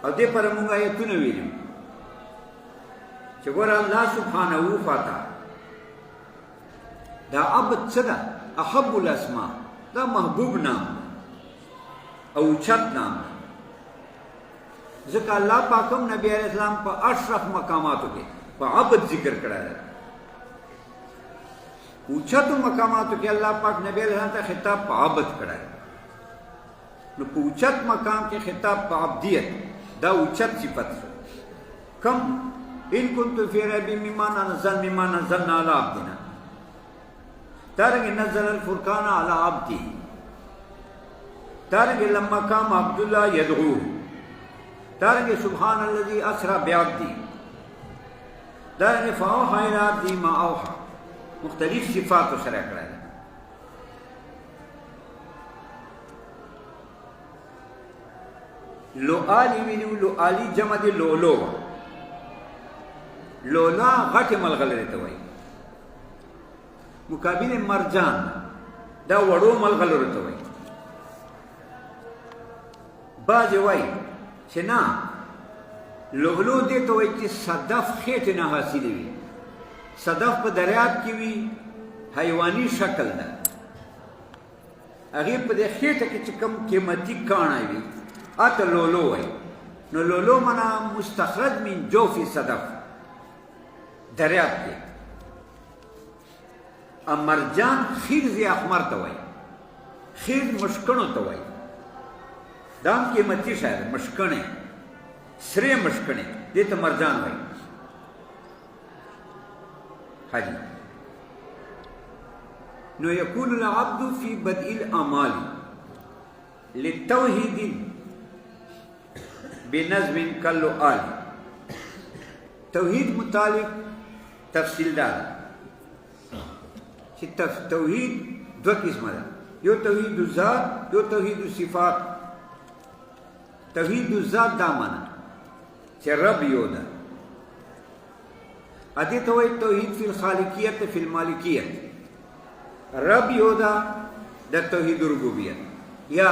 او دې پر مونږ آیتونه ویلي چې ګوره الله سبحانه وتعالی دا عبد څه ده احب الاسماء دا محبوب نام او اوچت نام ځکه الله پاکم نبی علیہ السلام په اشرف مقاماتو کې په عبد ذکر کړی دی اوچتو مقاماتو کې الله پاک نبی علیہ السلام ته خطاب په عبد کړی نو په اوچت مقام کې خطاب په عبدیت دا اوچت صفت کم ان کنتم فی ریب مما نزلنا علی عبدنا دارنگه نزل الفرقان علی عبدی دارنگه لما قام عبداللہ یدعو دارنگه سبحان الذی اسرا بعبدی دارنگه فاوحى الی عبدی ما اوحى مختلف صفات سره کړل لو آلی ویلو لو آلی جمع دی لولو لولا غټ ملغلره ته وایي مقابل مرجان دا وړو ملغلره ته وایي باز وایي چې نه لولو دې ته وایي چې صدف خېټه نه حاصلې وي صدف په دریاب کې وي حیواني شکل ده هغې په دې خېټه کې چې کوم قیمتي کاڼی وي اته لولو وایي نو لولو معنا مستخرج من جوف صدف دریاب کې مرجان خیز احمر ته وایي خیز مشکڼو ته وایي دا هم قیمتي شی ده مشکڼې سرې مشکڼې دې ته مرجان وایي حاجی نو یقول العبد فی بدء الاعمال للتوحید بنظم کالآل توحید متعلق تفصیل دار چې توحید دو قسمه ده یو توحید الذات یو توحید الصفات توحید الذات دا معنا چې رب یو ده ادي ته وایي توحید فی الخالقیت فی المالکیت رب یو ده د توحید ربوبیت یا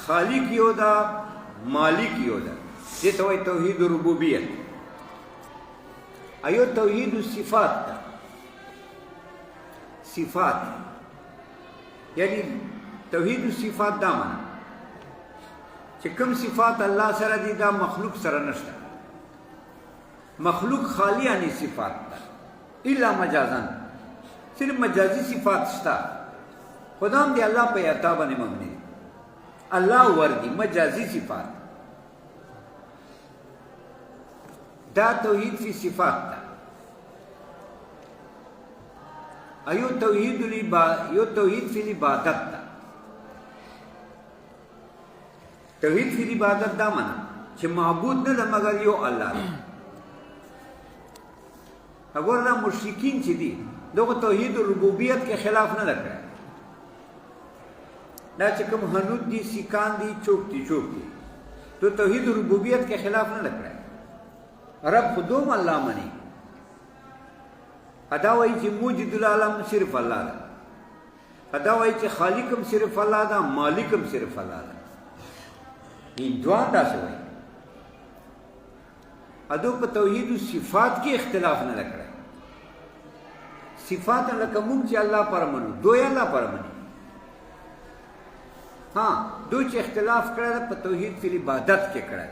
خالق یو ده مالک یو ده دې ته وایي توحید ربوبیت ایو توحید الصفات ده صفات یعنی توحید الصفات دا معنا چې کوم صفات الله سره دي دا مخلوق سره نشته مخلوق خالی انی صفات ده الا مجازن صرف مجازی صفات شته خدام دی الله په عطا باندې مبني الله ورګي مجازی صفات دا توحید فی صفات ده ایو توحید فی العبادت ده توحید فی العبادت دا معنا چې معبود نه ده مگر یو الله ده اگر دا مشرکین چې دي دغه توحید ربوبیت کې خلاف نه کړی دا چې کوم حنود دي سیکان دي چوک دي تو توحید ربوبیت کې خلاف نه کړی رب خودم الله منی ادا وایي چې موجد العالم صرف الله ده ادا وایي چې خالقم صرف الله ده مالکم صرف الله ده هندوان دا څه وایي ادو په توحید صفات کې اختلاف نه کړی صفات لکه موږ چې الله پر منو دوی الله پر مني ها دوی چې اختلاف کړی په توحید فی عبادت کې کړی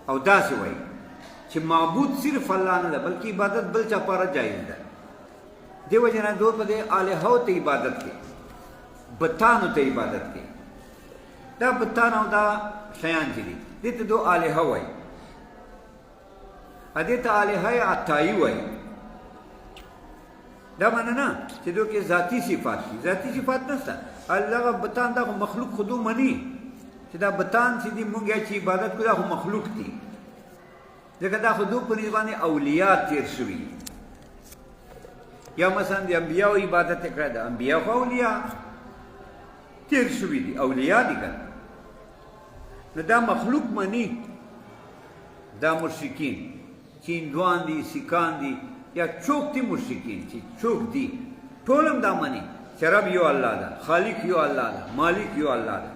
او دا څه وایي چې معبود صرف الله نه ده بلکې عبادت بل چا پاره جایز ده دیو جنا دو په دې الہو ته عبادت کې بتانو ته عبادت کې دا بتانو دا شیان دي دې ته دو الہو وایي ا دې ته الہه عطای وایي دا معنی نه چې دوی کې ذاتی صفات دي ذاتی صفات نشته الله بتان دا مخلوق خودو منی چې دا بتان چې دي مونږه چې عبادت کوي دا مخلوق دي ځکه دا خودو په نسبت اولیاء تیر شوي یا مثلا د انبیاو عبادت یې کړی د انبیا خو اولیاء تیر شوي دي اولیاء دي که نو دا مخلوق مني دا مشرکین چې هندوان دي سیکان دي یا څوک دي مشرکین چې څوک دي ټول هم دا مني چې رب یو الله ده خالق یو الله ده مالک یو الله ده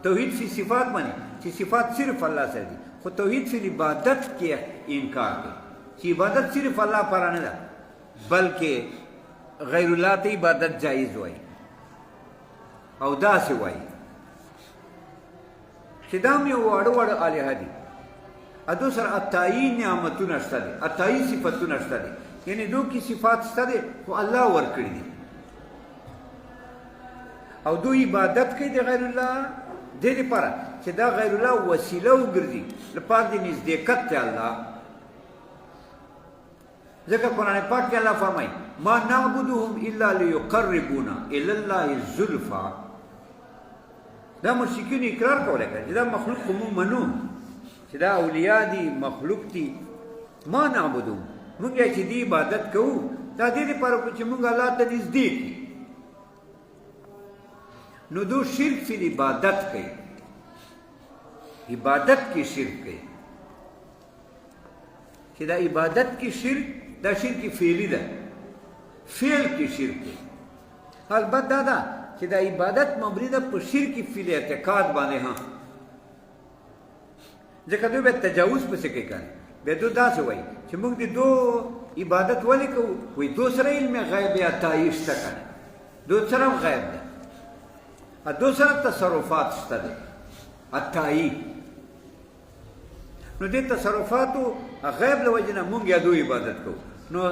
توحید فی صفات مني چې صفات صرف الله سره دي خو توحید فی عبادت کې انکار کوي چې عبادت صرف الله پر نه ده بلکې غیر الله ته عبادت جایز وای او داسې وای چې دا مې واړه واړه الهه دي ادو سره اتایي نعمتونه شته دي اتایي صفتونه شته دي یعنی دو کی صفات شته دي خو الله ورکړي دي او دو عبادت کوي د غیر الله دې لپاره چې دا غیر الله وسیله وګرځي لپاره د نزدېکت ته الله ځکه قرآن پاک کې الله فرمایي ما نعبدهم الا ليقربونا الى الله زلفى دا مشرکین اقرار کولی که چې دا مخلوق خو مونږ منو چې دا اولیاء دي مخلوق دي ما نعبدهم مونږ یې چې دی عبادت کوو دا دې دپاره کوو چې مونږ الله ته نږدې کړي نو دو شرک فی عبادت کوي عبادت کې شرک کوي چې دا عبادت کې شرک دا شرک فعلی ده فعل کې شرک کوي البته دا ده چې دا عبادت مبني ده په شرک فی الاعتقاد باندې ها ځکه دوی به تجاوز پسې کوي کنه به دو داسې وایي چې موږ د دو عبادت ولې کوو وایي دو سره علم غیب یا تایید شته کنه دو سره غیب ده دو سره تصرفات شته ده التایید نو دې تصرفاتو غیب له وجې نه مونږ یا دو عبادت کوو نو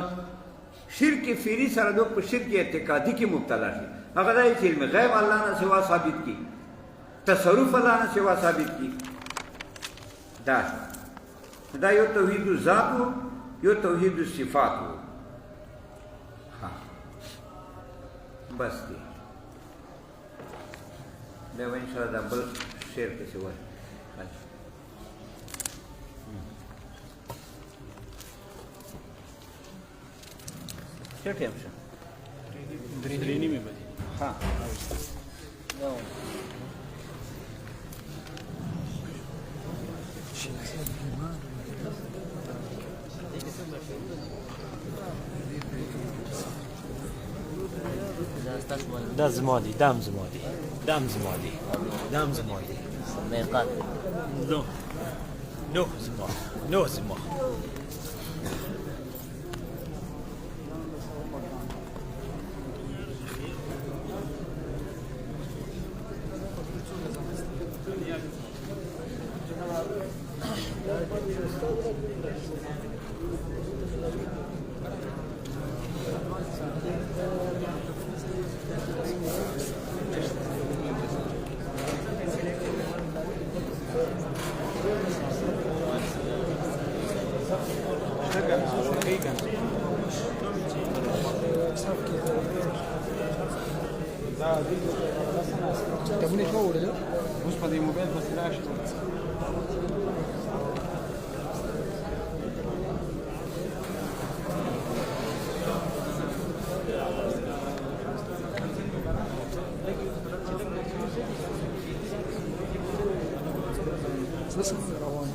شرک فعلی سره دو په شرک اعتقادي کې مبتلا شي هغه دا چې علم غیب الله نه سوا ثابت کی تصرف الله نه سوا ثابت کی دا یو توحید ذات یو توحید صفات ها بس دی بیا ان شاء الله بل شعر پسې وایي څه ټایم شو 3:30 بجې ها دا زما دي دام زما دي دام زما دي دام زما دي صديقات نو زما نو زما كموني شو ولا مش فاضي موبايل بس لا شو بس روان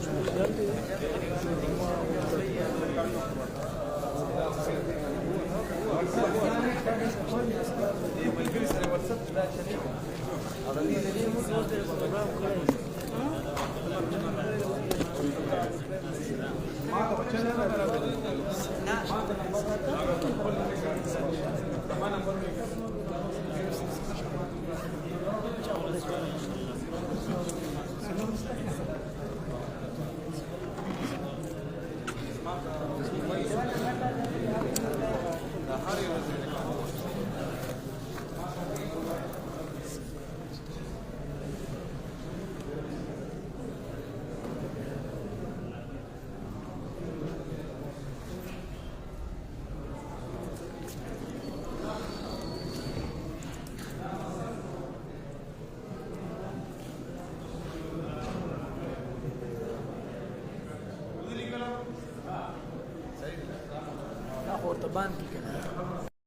ورته باندې